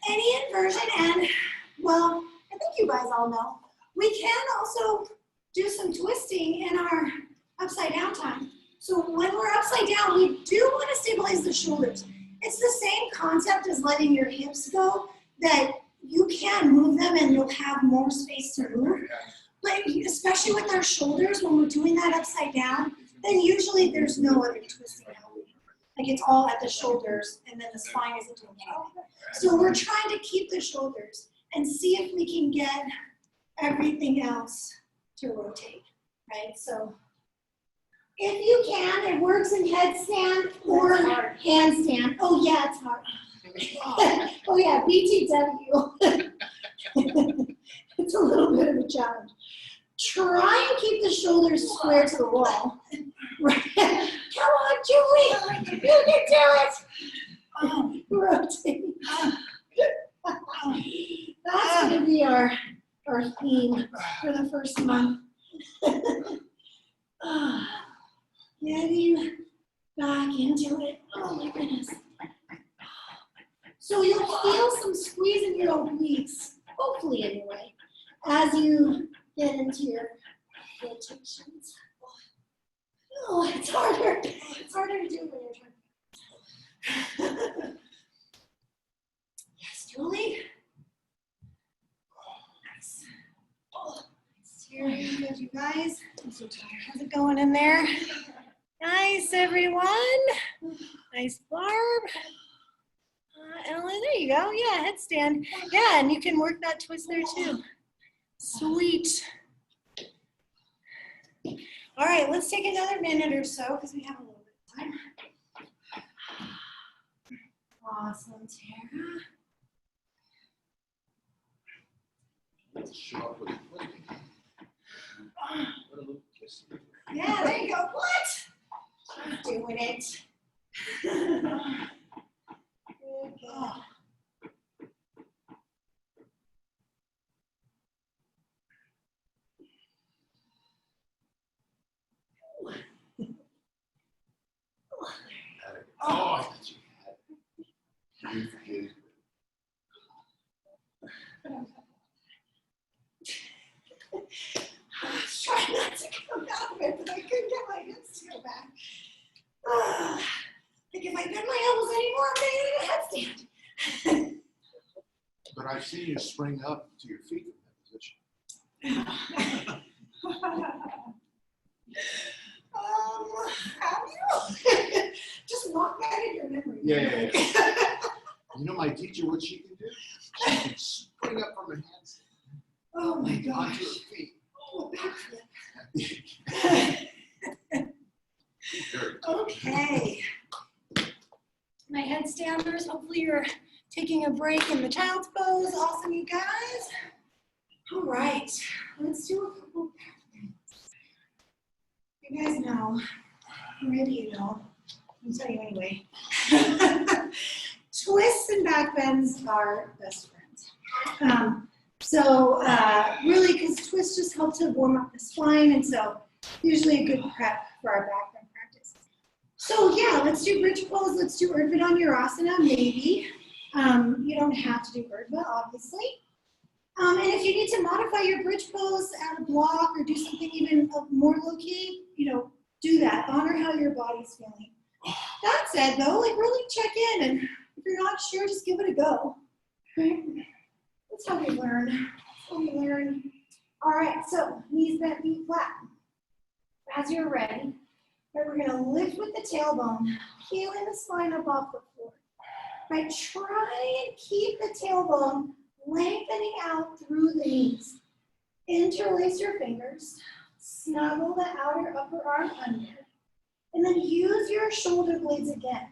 Any inversion, and well, I think you guys all know, we can also do some twisting in our upside down time. So when we're upside down, we do want to stabilize the shoulders. It's the same concept as letting your hips go, that you can move them and you'll have more space to move. But especially with our shoulders, when we're doing that upside down, then usually there's no other twisting happening. Like it's all at the shoulders and then the spine isn't doing anything. So we're trying to keep the shoulders and see if we can get everything else to rotate, right? So if you can, it works in headstand or handstand. Oh yeah, it's hard. Oh yeah, BTW. It's a little bit of a challenge. Try and keep the shoulders square to the wall. Right. Come on, Julie, you can do it. Rotate. That's going to be our theme for the first month. Getting back into it. Oh my goodness. So you'll feel some squeeze in your obliques, hopefully anyway, as you get into your rotations. Oh, it's harder. It's harder to do when you're trying. Yes, Julie. Nice. Oh, nice. Here, good, you guys. I'm so tired. How's it going in there? Nice, everyone. Nice, Barb. Ellen, there you go. Yeah, headstand. Yeah, and you can work that twist there too. Sweet. All right, let's take another minute or so because we have a little bit of time. Awesome, Tara. Show up with a footing. What a little kiss. Yeah, there you go. What? I'm doing it. Good God. Oh, I thought you had it. You did. I was trying not to come out of it, but I couldn't get my hips to go back. Like if I bend my elbows anymore, I'm going to need a headstand. I've seen you spring up to your feet in that position. Have you? Just walk back in your memory. Yeah. You know my teacher, what she can do? She can spring up from her hands Oh my onto gosh. her feet. Oh, backflip. Very Okay. My headstanders, hopefully you're taking a break in the child's pose. Awesome, you guys. All right, let's do a couple back bends. You guys know, already you know, I'll tell you anyway. Twists and back bends are best friends. Really, because twists just help to warm up the spine, and so usually a good prep for our back bend practice. So yeah, let's do bridge pose. Let's do Urdhva maybe. You don't have to do Urdhva, obviously. And if you need to modify your bridge pose, add a block, or do something even more low-key, do that. Honor how your body's feeling. That said, though, really check in, and if you're not sure, just give it a go. Okay? That's how we learn. All right, so knees bent, feet flat. As you're ready, we're going to lift with the tailbone, heeling the spine up off the floor. Right, try and keep the tailbone lengthening out through the knees. Interlace your fingers, snuggle the outer upper arm under, and then use your shoulder blades again.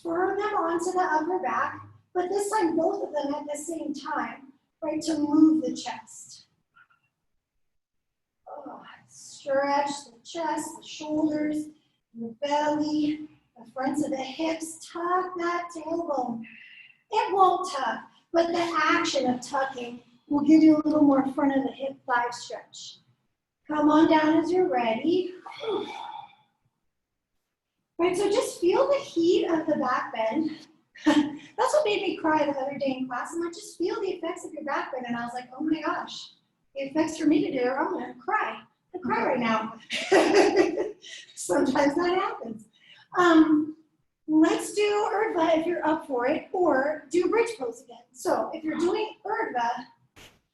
Firm them onto the upper back, but this time both of them at the same time, right, to move the chest. Stretch the chest, the shoulders, the belly, the fronts of the hips. Tuck that tailbone. It won't tuck, but the action of tucking will give you a little more front of the hip thigh stretch. Come on down as you're ready. Right, so just feel the heat of the back bend. That's what made me cry the other day in class, and I just feel the effects of your back bend, and I was like, oh my gosh, the effects for me to do, I'm gonna cry. I cry right now. Sometimes that happens. Let's do Urdhva if you're up for it, or do bridge pose again. So if you're doing Urdhva,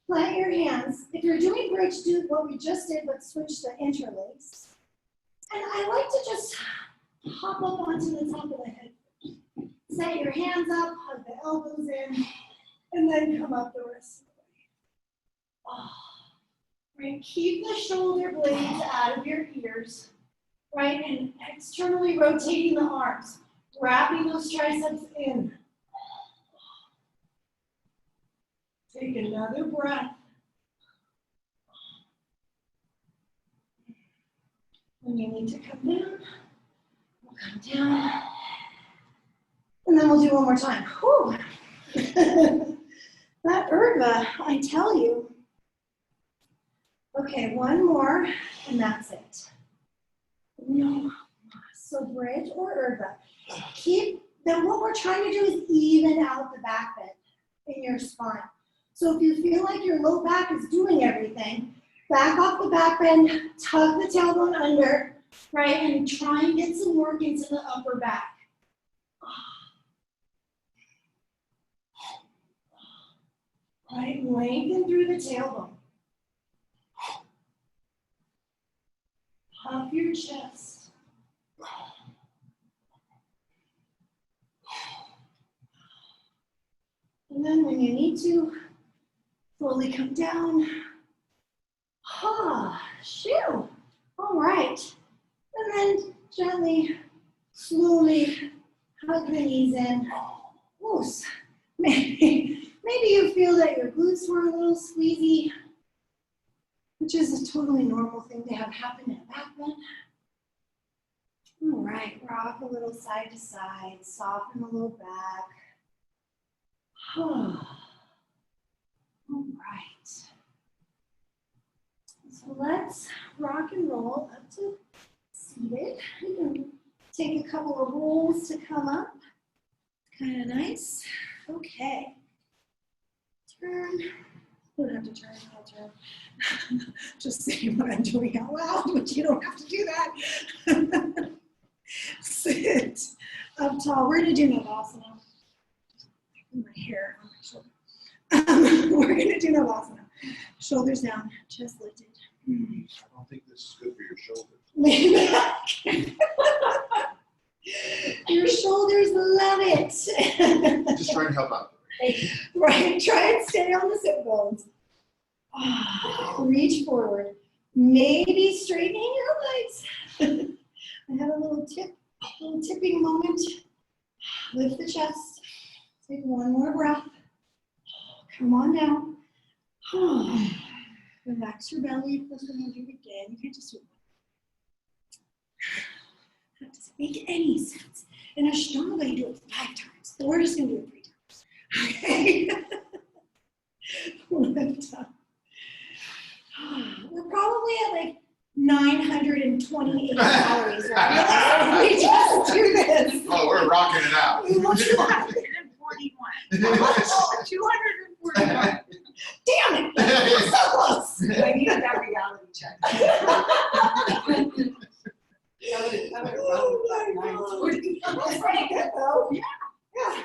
plant your hands. If you're doing bridge, do what we just did, but switch the interlace. And I like to just hop up onto the top of the head. Set your hands up, hug the elbows in, and then come up the rest of the way. Oh. Right, keep the shoulder blades out of your ears, right, and externally rotating the arms, wrapping those triceps in. Take another breath. When you need to come down, we'll come down. And then we'll do one more time. Whew. That Urdhva, I tell you. Okay, one more, and that's it. No, so bridge or Urdhva. Then what we're trying to do is even out the back bend in your spine. So if you feel like your low back is doing everything, back off the back bend, tug the tailbone under, right, and try and get some work into the upper back. Right, lengthen through the tailbone. Puff your chest. And then when you need to, slowly come down. Shoo. All right. And then gently, slowly hug the knees in. Oops. Maybe you feel that your glutes were a little squeezy, which is a totally normal thing to have happen in a back bend. All right, rock a little side to side, soften the low back. All right. So let's rock and roll up to seated. You can take a couple of rolls to come up. Kind of nice. Okay. Turn. You don't have to turn, I'll turn. Just saying what I'm doing out loud, but you don't have to do that. Sit up tall. We're going to do Navasana. My hair on my shoulder. We're gonna do Navasana. Shoulders down, chest lifted. I don't think this is good for your shoulders. Lean back. Your shoulders love it. Just trying to help out. Right, try and stay on the sit bones. Reach forward. Maybe straightening your legs. I have a little tipping moment. Lift the chest. Take one more breath. Come on down. Relax your belly. Of course, we're going to do it again. You can't just do it. That doesn't make any sense. In Ashtanga, you do it 5 times. So we're just going to do it 3 times. Okay. Lift up. We're probably at like 928 calories, right? We just do this. Oh, we're rocking it out. What's that? 241. 241. Damn it! So close. I need that reality check. Oh my God. That's pretty good though. Yeah.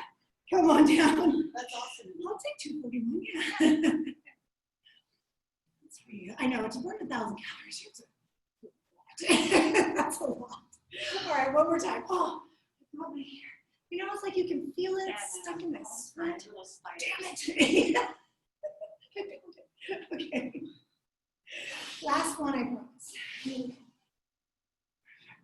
Come on down. That's awesome. I'll take 241. Yeah. That's for you. I know it's more than 1,000 calories. That's a lot. All right, one more time. Oh, I got my hair. You know, it's like you can feel it stuck in my spine. Damn it. Okay. Last one, I promise.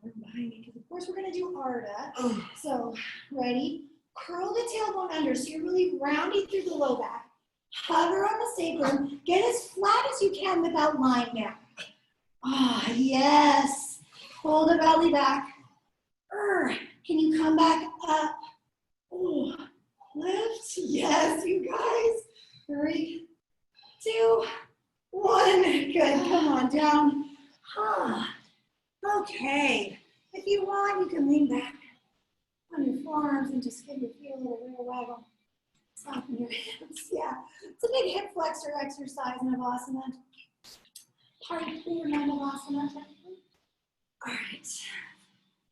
We're behind me because, of course, we're going to do Ardha. So, ready? Curl the tailbone under so you're really rounding through the low back. Hover on the sacrum. Get as flat as you can without lying down. Yes. Pull the belly back. Can you come back up? Lift. Yes, you guys. 3, 2, 1. Good. Come on down. Okay. If you want, you can lean back on your forearms and just give your feet a little rear waggle. Soften your hips. Yeah. It's a big hip flexor exercise, Navasana. Hard to clear Navasana. All right.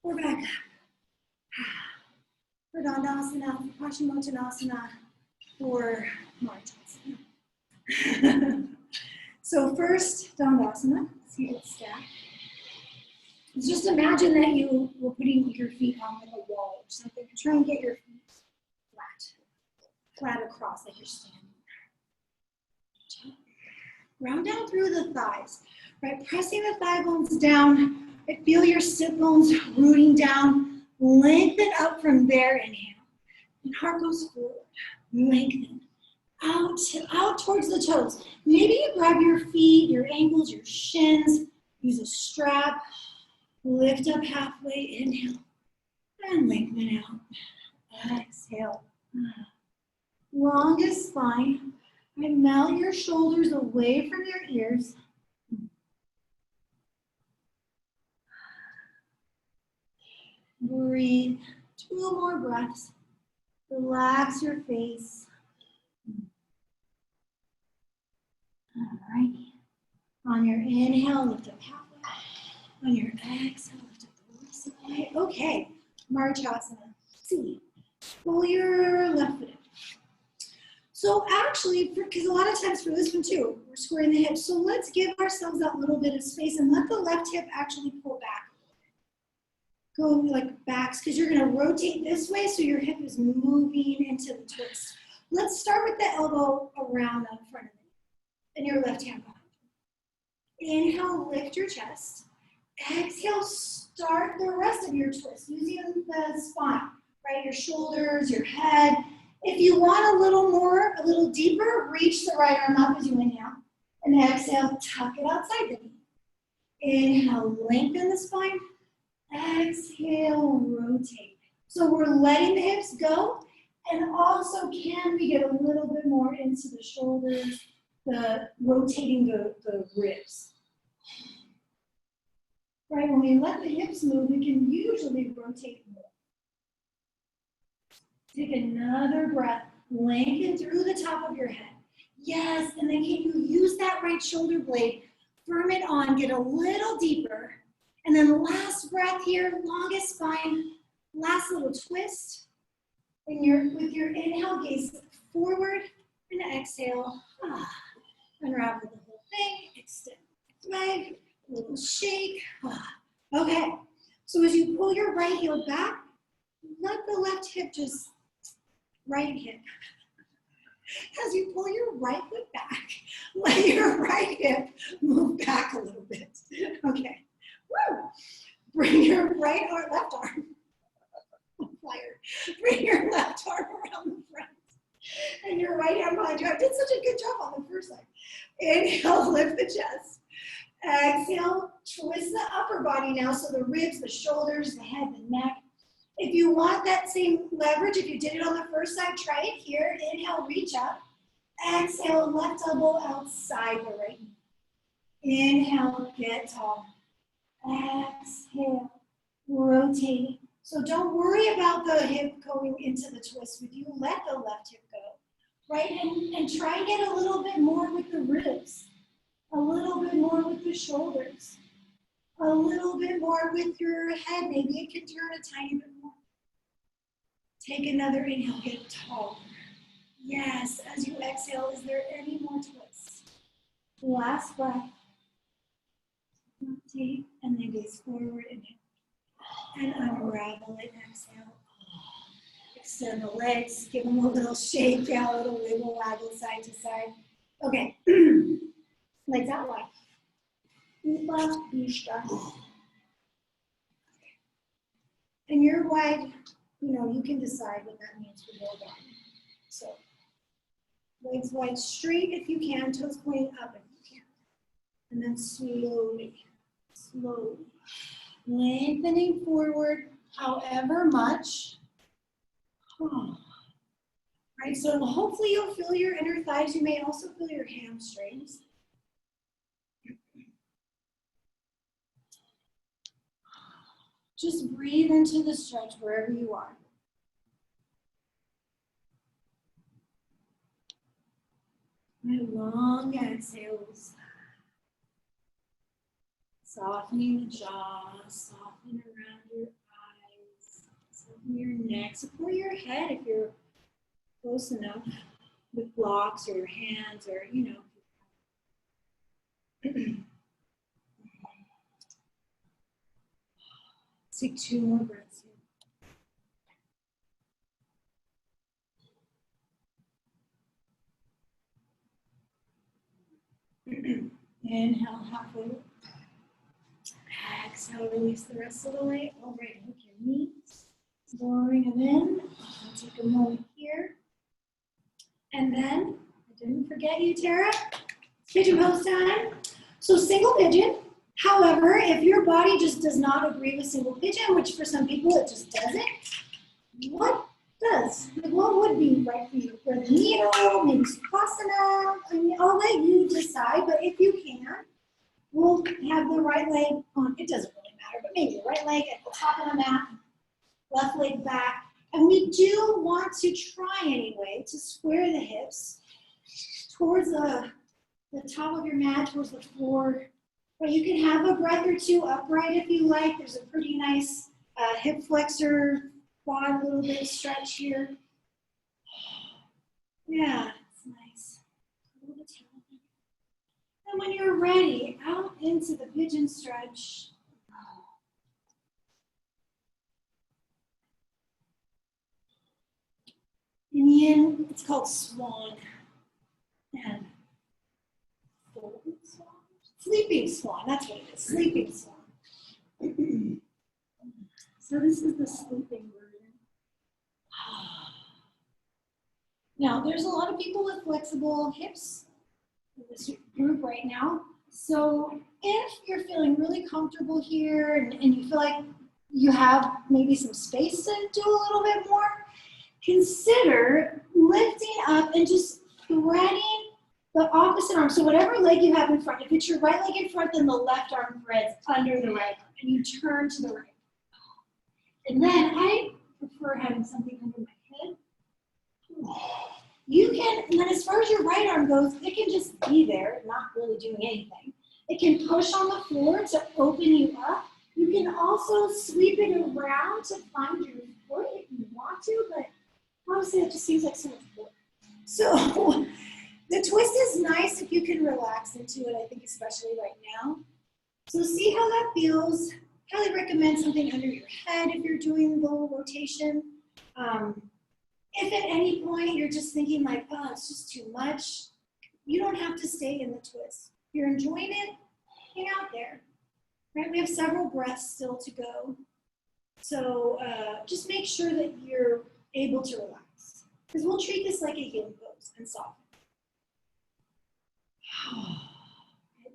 We're back up. For Dandasana, for Paschimottanasana, for Marjasana. So first, Dandasana. Seated stack. Just imagine that you were putting your feet on like a wall or something. Try and get your feet flat across like you're standing. Round down through the thighs, right? Pressing the thigh bones down. Right? Feel your sit bones rooting down. Lengthen up from there. Inhale. And heart goes forward. Lengthen. Out towards the toes. Maybe you grab your feet, your ankles, your shins. Use a strap. Lift up halfway. Inhale. And lengthen out. Exhale. Longest spine. Right, melt your shoulders away from your ears. Breathe. 2 more breaths. Relax your face. All right. On your inhale, lift up halfway. On your exhale, lift up the left side. Okay. Marjasana. See. Pull your left foot in. So actually, because a lot of times for this one too, we're squaring the hips. So let's give ourselves that little bit of space and let the left hip actually pull back. Go like backs, because you're going to rotate this way so your hip is moving into the twist. Let's start with the elbow around in front of you and your left hand behind you. Inhale, lift your chest. Exhale, start the rest of your twist using the spine, right? Your shoulders, your head. If you want a little more, a little deeper, reach the right arm up as you inhale. And exhale, tuck it outside the knee. Inhale, lengthen the spine. Exhale, rotate. So we're letting the hips go. And also, can we get a little bit more into the shoulders, rotating the ribs. Right, when we let the hips move, we can usually rotate more. Take another breath, lengthen through the top of your head. Yes, and then can you use that right shoulder blade, firm it on, get a little deeper. And then last breath here, longest spine, last little twist. And with your inhale, gaze forward, And exhale. Unravel the whole thing. Extend the leg. A little shake. Okay. So as you pull your right heel back, let the left hip just, right hip. As you pull your right foot back, let your right hip move back a little bit. Okay. Woo. Bring your left arm. Fire. Bring your left arm around the front. And your right hand behind you. I did such a good job on the first side. Inhale, lift the chest. Exhale, twist the upper body now, so the ribs, the shoulders, the head, the neck. If you want that same leverage, if you did it on the first side, try it here. Inhale, reach up. Exhale, left elbow outside the right knee. Inhale, get tall. Exhale, rotate. So don't worry about the hip going into the twist with you. Let the left hip go, right? And try and get a little bit more with the ribs, a little bit more with the shoulders, a little bit more with your head. Maybe it can turn a tiny bit more. Take another inhale, get taller. Yes, as you exhale, is there any more twists? Last breath. Rotate, and then gaze forward, inhale. And unravel it, exhale. Extend the legs, give them a little shake, yeah, a little wiggle, waggle side to side. Okay, legs out wide. Upa, Ishta. And you're wide, you can decide what that means for your body. So, legs wide straight if you can, toes pointing up if you can. And then slowly, lengthening forward however much. Right, so hopefully you'll feel your inner thighs. You may also feel your hamstrings. Just breathe into the stretch wherever you are. And long exhales. Softening the jaw, soften around your eyes, soften your neck. Support your head if you're close enough with blocks or your hands or, Take 2 more breaths here. Inhale, halfway. Exhale, release the rest of the way. All right, hook your knees. Lowering them in. I'll take a moment here. And then, I didn't forget you, Tara. Pigeon pose time. So single pigeon. However, if your body just does not agree with single pigeon, which for some people it just doesn't, what does? Like what would be right for you? Thread the needle, maybe Sukhasana. I'll let you decide, but if you can, we'll have the right leg on, it doesn't really matter, but maybe the right leg at the top of the mat, left leg back. And we do want to try anyway to square the hips towards the top of your mat, towards the floor. But you can have a breath or two upright if you like. There's a pretty nice hip flexor, quad, a little bit of stretch here. Yeah, it's nice. A little bit taller. And when you're ready, out into the pigeon stretch. In the end, it's called swan. And folded swan. Sleeping swan, that's what it is, sleeping swan. So this is the sleeping version. Now, there's a lot of people with flexible hips in this group right now. So if you're feeling really comfortable here and you feel like you have maybe some space to do a little bit more, consider lifting up and just threading the opposite arm. So whatever leg you have in front, if it's your right leg in front, then the left arm threads under the right arm, and you turn to the right. And then I prefer having something under my head. You can, and then as far as your right arm goes, it can just be there, not really doing anything. It can push on the floor to open you up. You can also sweep it around to find your foot if you want to, but honestly, it just seems like so much work. So the twist is nice if you can relax into it, I think especially right now. So see how that feels. Highly recommend something under your head if you're doing the little rotation. If at any point you're just thinking like, oh, it's just too much, you don't have to stay in the twist. If you're enjoying it, hang out there. Right? We have several breaths still to go. So just make sure that you're able to relax. Because we'll treat this like a healing pose and soften.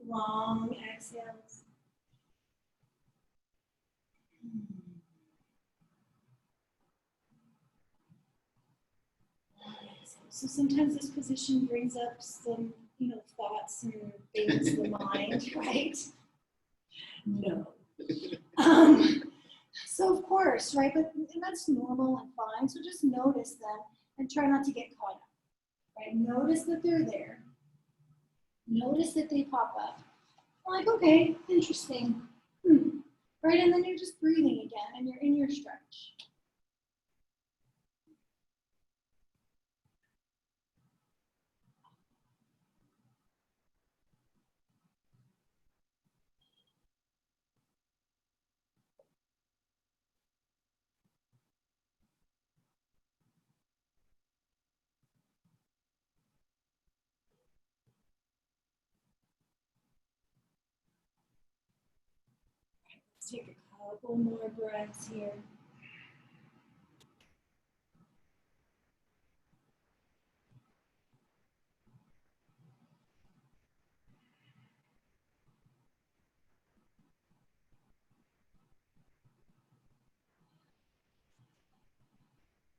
Long exhales. So sometimes this position brings up some, thoughts and things in the mind, right? No. So of course, right, and that's normal and fine. So just notice them and try not to get caught up, right? Notice that they're there. Notice that they pop up. Like, okay, interesting. Right, and then you're just breathing again and you're in your stretch. Let's take a couple more breaths here.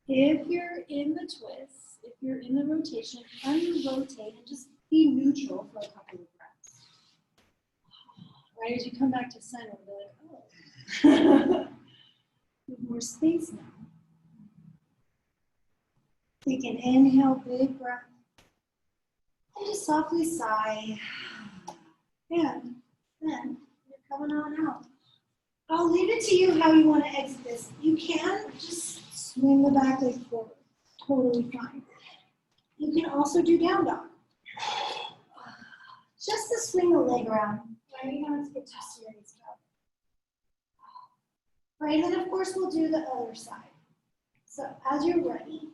If you're in the twist, if you're in the rotation, unrotate and just be neutral for a couple of breaths. Right, as you come back to center, you're like, oh, we have more space now. Take an inhale, big breath, and just softly sigh. And then you're coming on out. I'll leave it to you how you want to exit this. You can just swing the back leg forward. Totally fine. You can also do down dog. Just to swing the leg around. Right? You don't have to get too serious about it. Right, and then of course we'll do the other side. So as you're ready,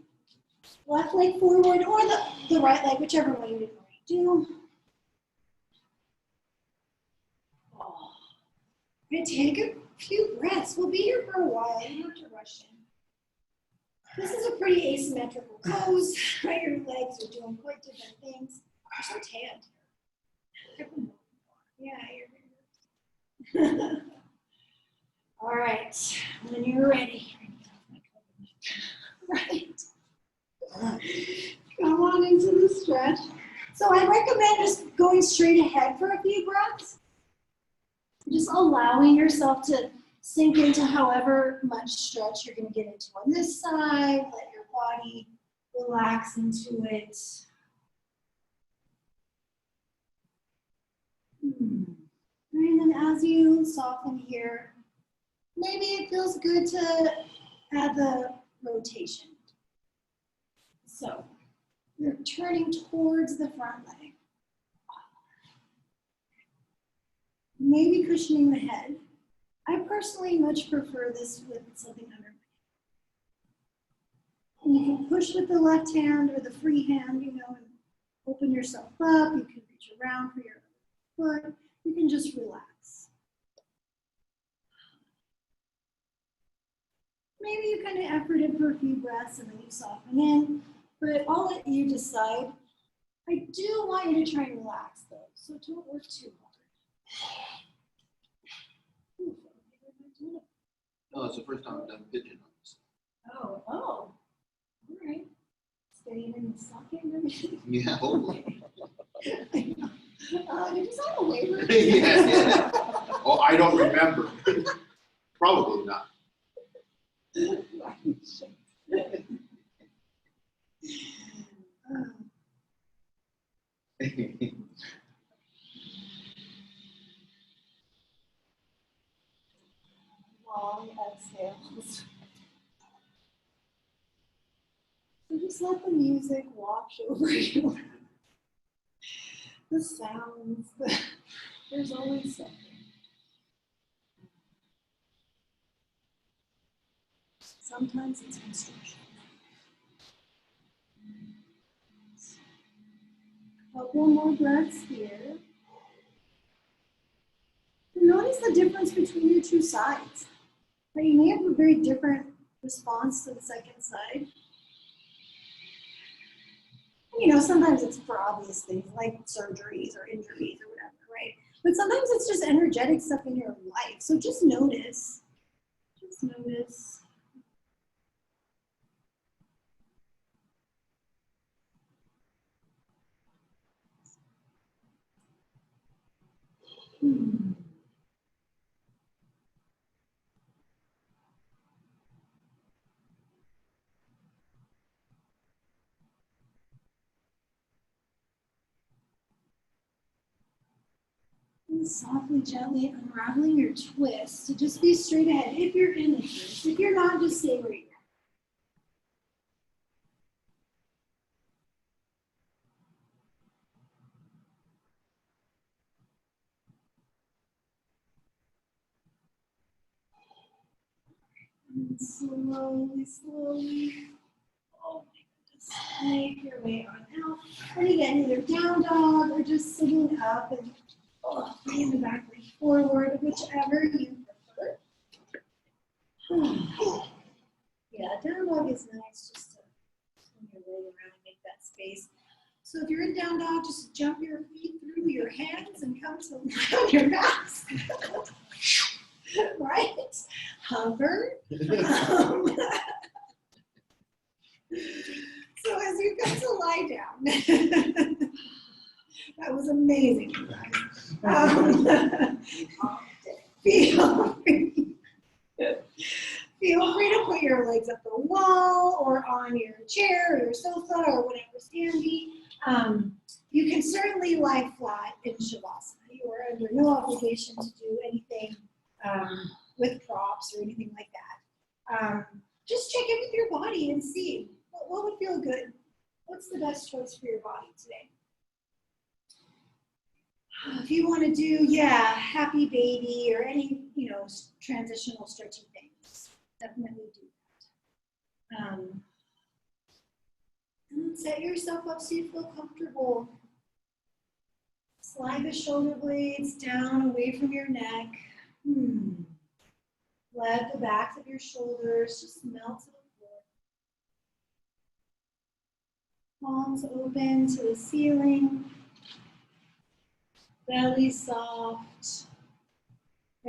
left leg forward or the right leg, whichever way you would do. And take a few breaths. We'll be here for a while. You don't have to rush in. This is a pretty asymmetrical pose. Right, your legs are doing quite different things. You're so tanned. Yeah, you're all right, when you're ready. Right. Come on into the stretch. So I recommend just going straight ahead for a few breaths. Just allowing yourself to sink into however much stretch you're going to get into on this side. Let your body relax into it. And then as you soften here, maybe it feels good to add the rotation. So you're turning towards the front leg. Maybe cushioning the head. I personally much prefer this with something under my hand. And you can push with the left hand or the free hand, and open yourself up. You can reach around for your foot. You can just relax. Maybe you kind of effort it for a few breaths and then you soften in, but I'll let you decide. I do want you to try and relax though, so don't work too hard. No, it's the first time I've done pigeon on this. Oh, all right. Staying in the socket and everything. Yeah, hopefully. Did you sign a waiver? Yeah. Oh, I don't remember. Probably not. Long exhales. So just Just let the music wash over you. The sounds, there's always something. Sometimes it's construction. Couple more breaths here. And notice the difference between your two sides. But you may have a very different response to the second side. You know, sometimes it's for obvious things like surgeries or injuries or whatever, right? But sometimes it's just energetic stuff in your life. So just notice. Just notice. And softly, gently unraveling your twist. So just be straight ahead if you're in the twist. If you're not, just stay where you are. And slowly, slowly, oh my goodness, make your way on out. And again, either down dog or just sitting up and bring the back leg forward, whichever you prefer. Yeah, down dog is nice just to swing your leg around and make that space. So if you're in down dog, just jump your feet through your hands and come to on your backs. Right? Hover. So as you come to lie down, that was amazing, you guys. Feel free to put your legs up the wall or on your chair or your sofa or whatever's handy. You can certainly lie flat in Shavasana. You are under no obligation to do anything with props or anything like that. Just check in with your body and see what would feel good. What's the best choice for your body today? If you want to do, happy baby or any, transitional stretchy things, definitely do that. And set yourself up so you feel comfortable. Slide the shoulder blades down away from your neck. Let the backs of your shoulders just melt to the floor. Palms open to the ceiling. Belly soft.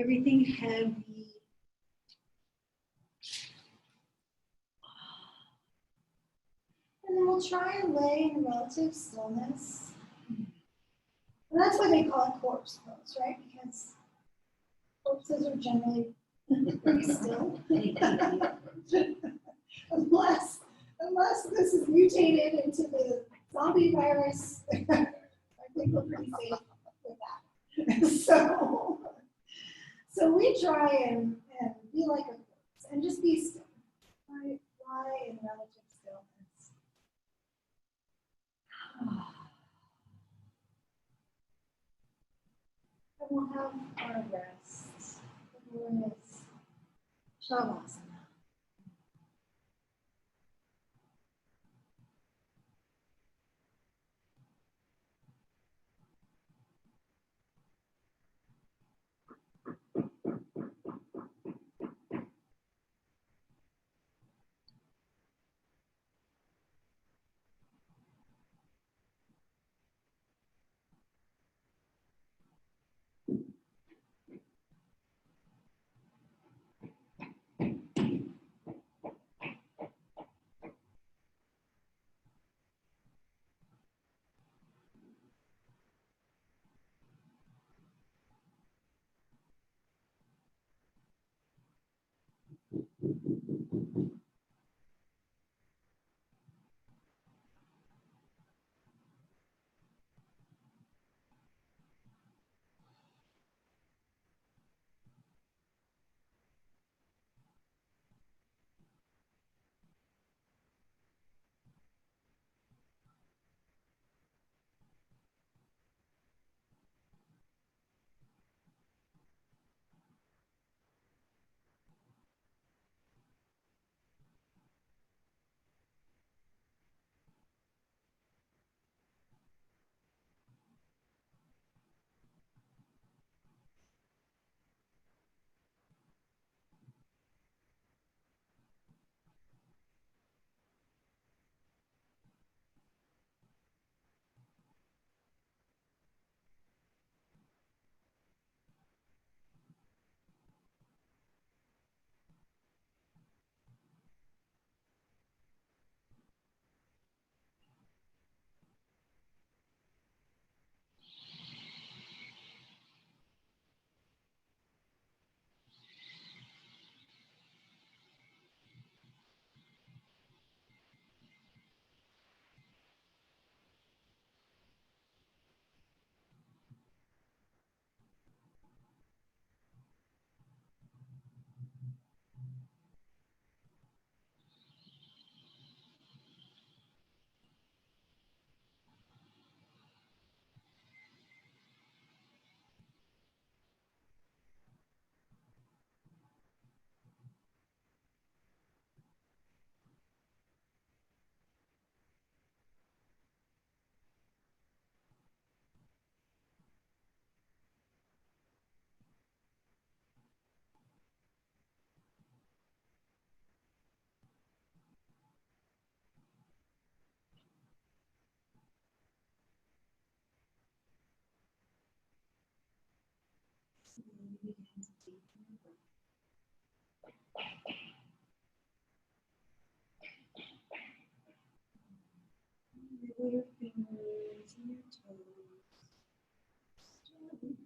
Everything heavy. And then we'll try and lay in relative stillness. And that's why they call it corpse pose, right? Because corpses are generally pretty still. unless this is mutated into the zombie virus, I think we're pretty safe with that. So we try and be like a corpse and just be still. Right? Lie in relative stillness. And we'll have our rest. The one is Shavasana.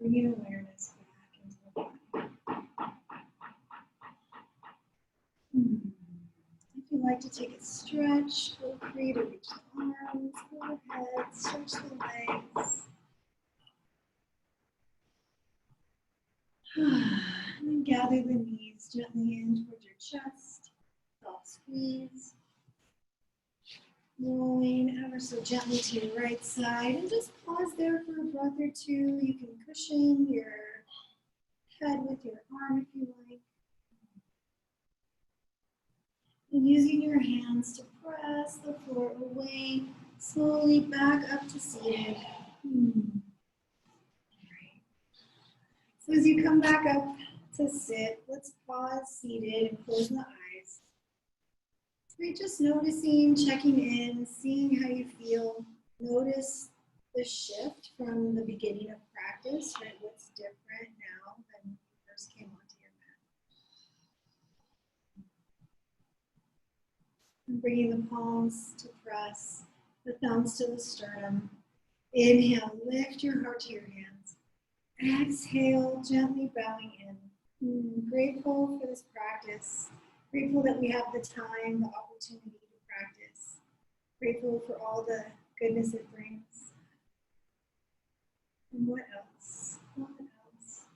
Bringing awareness back into the body. If you'd like to take a stretch, feel free to reach the arms, go ahead, stretch the legs. And then gather the knees gently in towards your chest. Soft squeeze. Rolling ever so gently to your right side. And just pause there for a breath or two. You can cushion your head with your arm if you like. And using your hands to press the floor away, slowly back up to seated. So as you come back up to sit, let's pause seated and close the eyes. We're just noticing, checking in, seeing how you feel. Notice the shift from the beginning of practice, right? What's different now than when you first came onto your mat. And bringing the palms to press, the thumbs to the sternum. Inhale, lift your heart to your hands. Exhale, gently bowing in. Grateful for this practice. Grateful that we have the time, the opportunity to practice. Grateful for all the goodness it brings. And what else? What else?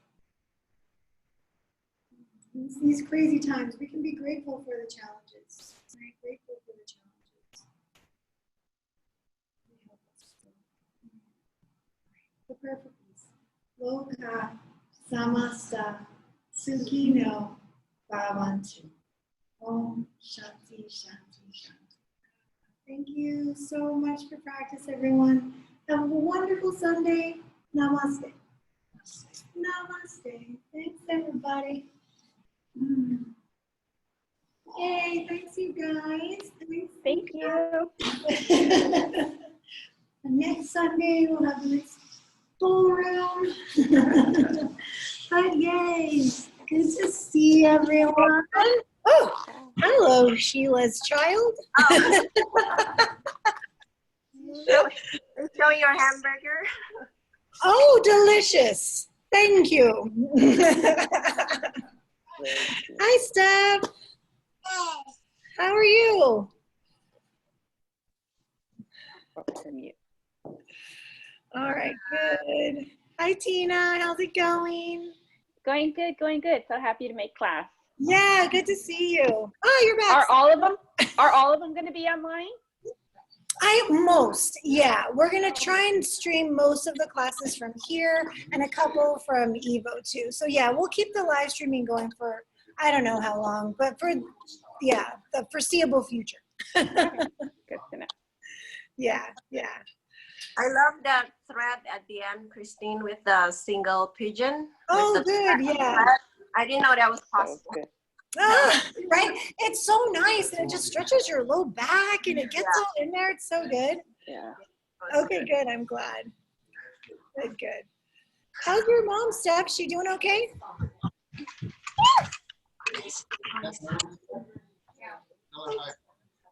It's these crazy times, we can be grateful for the challenges. Right? Grateful for the challenges. They help us grow. Prepare for peace. Loka samasta sukhino bhavantu. Om Shanti Shanti Shanti. Thank you so much for practice, everyone. Have a wonderful Sunday. Namaste. Namaste. Thanks, everybody. Yay, thanks, you guys. Thank you. Next Sunday, we'll have the next full room. But yay, good to see everyone. Oh, hello, Sheila's child. Show your hamburger. Oh, delicious. Thank you. Hi, Steph. How are you? All right, good. Hi, Tina. How's it going? Going good, going good. So happy to make class. Yeah, good to see you. Oh, you're back. Are all of them going to be online? Yeah. We're going to try and stream most of the classes from here and a couple from Evo too. So yeah, we'll keep the live streaming going for, I don't know how long, but for, yeah, the foreseeable future. Good to know. Yeah. I love that thread at the end, Christine, with the single pigeon. Oh, good, yeah. Thread. I didn't know that was possible. Right? It's so nice, and it just stretches your low back, and it gets all in there. It's so good. Yeah. Okay, good. I'm glad. Good. How's your mom, Steph? She doing okay?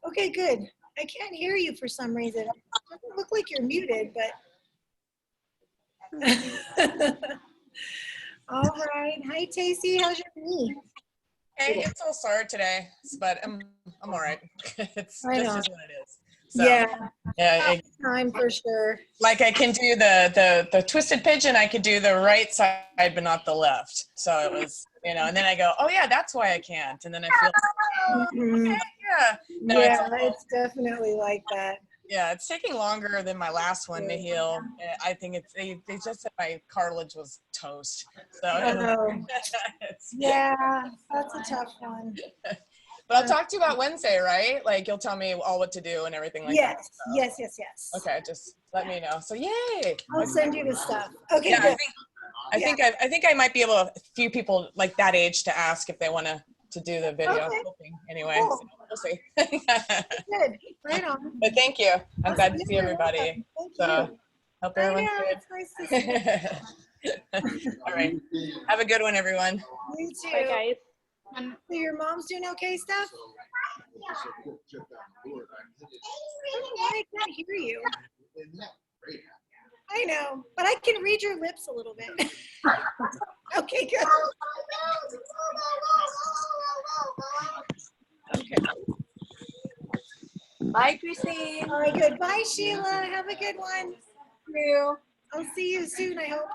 Okay, good. I can't hear you for some reason. It doesn't look like you're muted, but. All right. Hi, Tacey. How's your knee? Hey, it's a little sore today, but I'm all right. It's I know. just what it is. So, yeah, time for sure. Like I can do the twisted pigeon, I could do the right side, but not the left. So it was, and then I go, oh yeah, that's why I can't. And then I feel, okay, yeah. No, it's definitely like that. Yeah, it's taking longer than my last one to heal. I think they just said my cartilage was toast. So yeah, that's a tough one. But I'll talk to you about Wednesday, right? Like you'll tell me all what to do and everything like that. So. Yes. Okay, just let me know. So yay! I'll send you the stuff. Okay, yeah, good. I think I might be able to, a few people like that age to ask if they want to do the video. Okay. Anyway, Cool. so we'll see. Good. Right on. But thank you. I'm glad to see everybody. Thank you. Hope everyone's good. It's nice to see you. All right. Have a good one, everyone. You too. Bye, guys. So your mom's doing okay, Steph? I can't hear you. I know, but I can read your lips a little bit. Okay, good. Okay. Bye, Christine. All right, good. Bye, Sheila. Have a good one. You. I'll see you soon, I hope.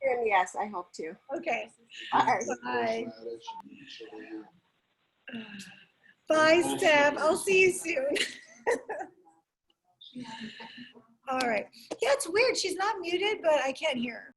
And yes, I hope to. Okay. Bye. Bye. Bye, Steph. I'll see you soon. All right. Yeah, it's weird. She's not muted, but I can't hear her.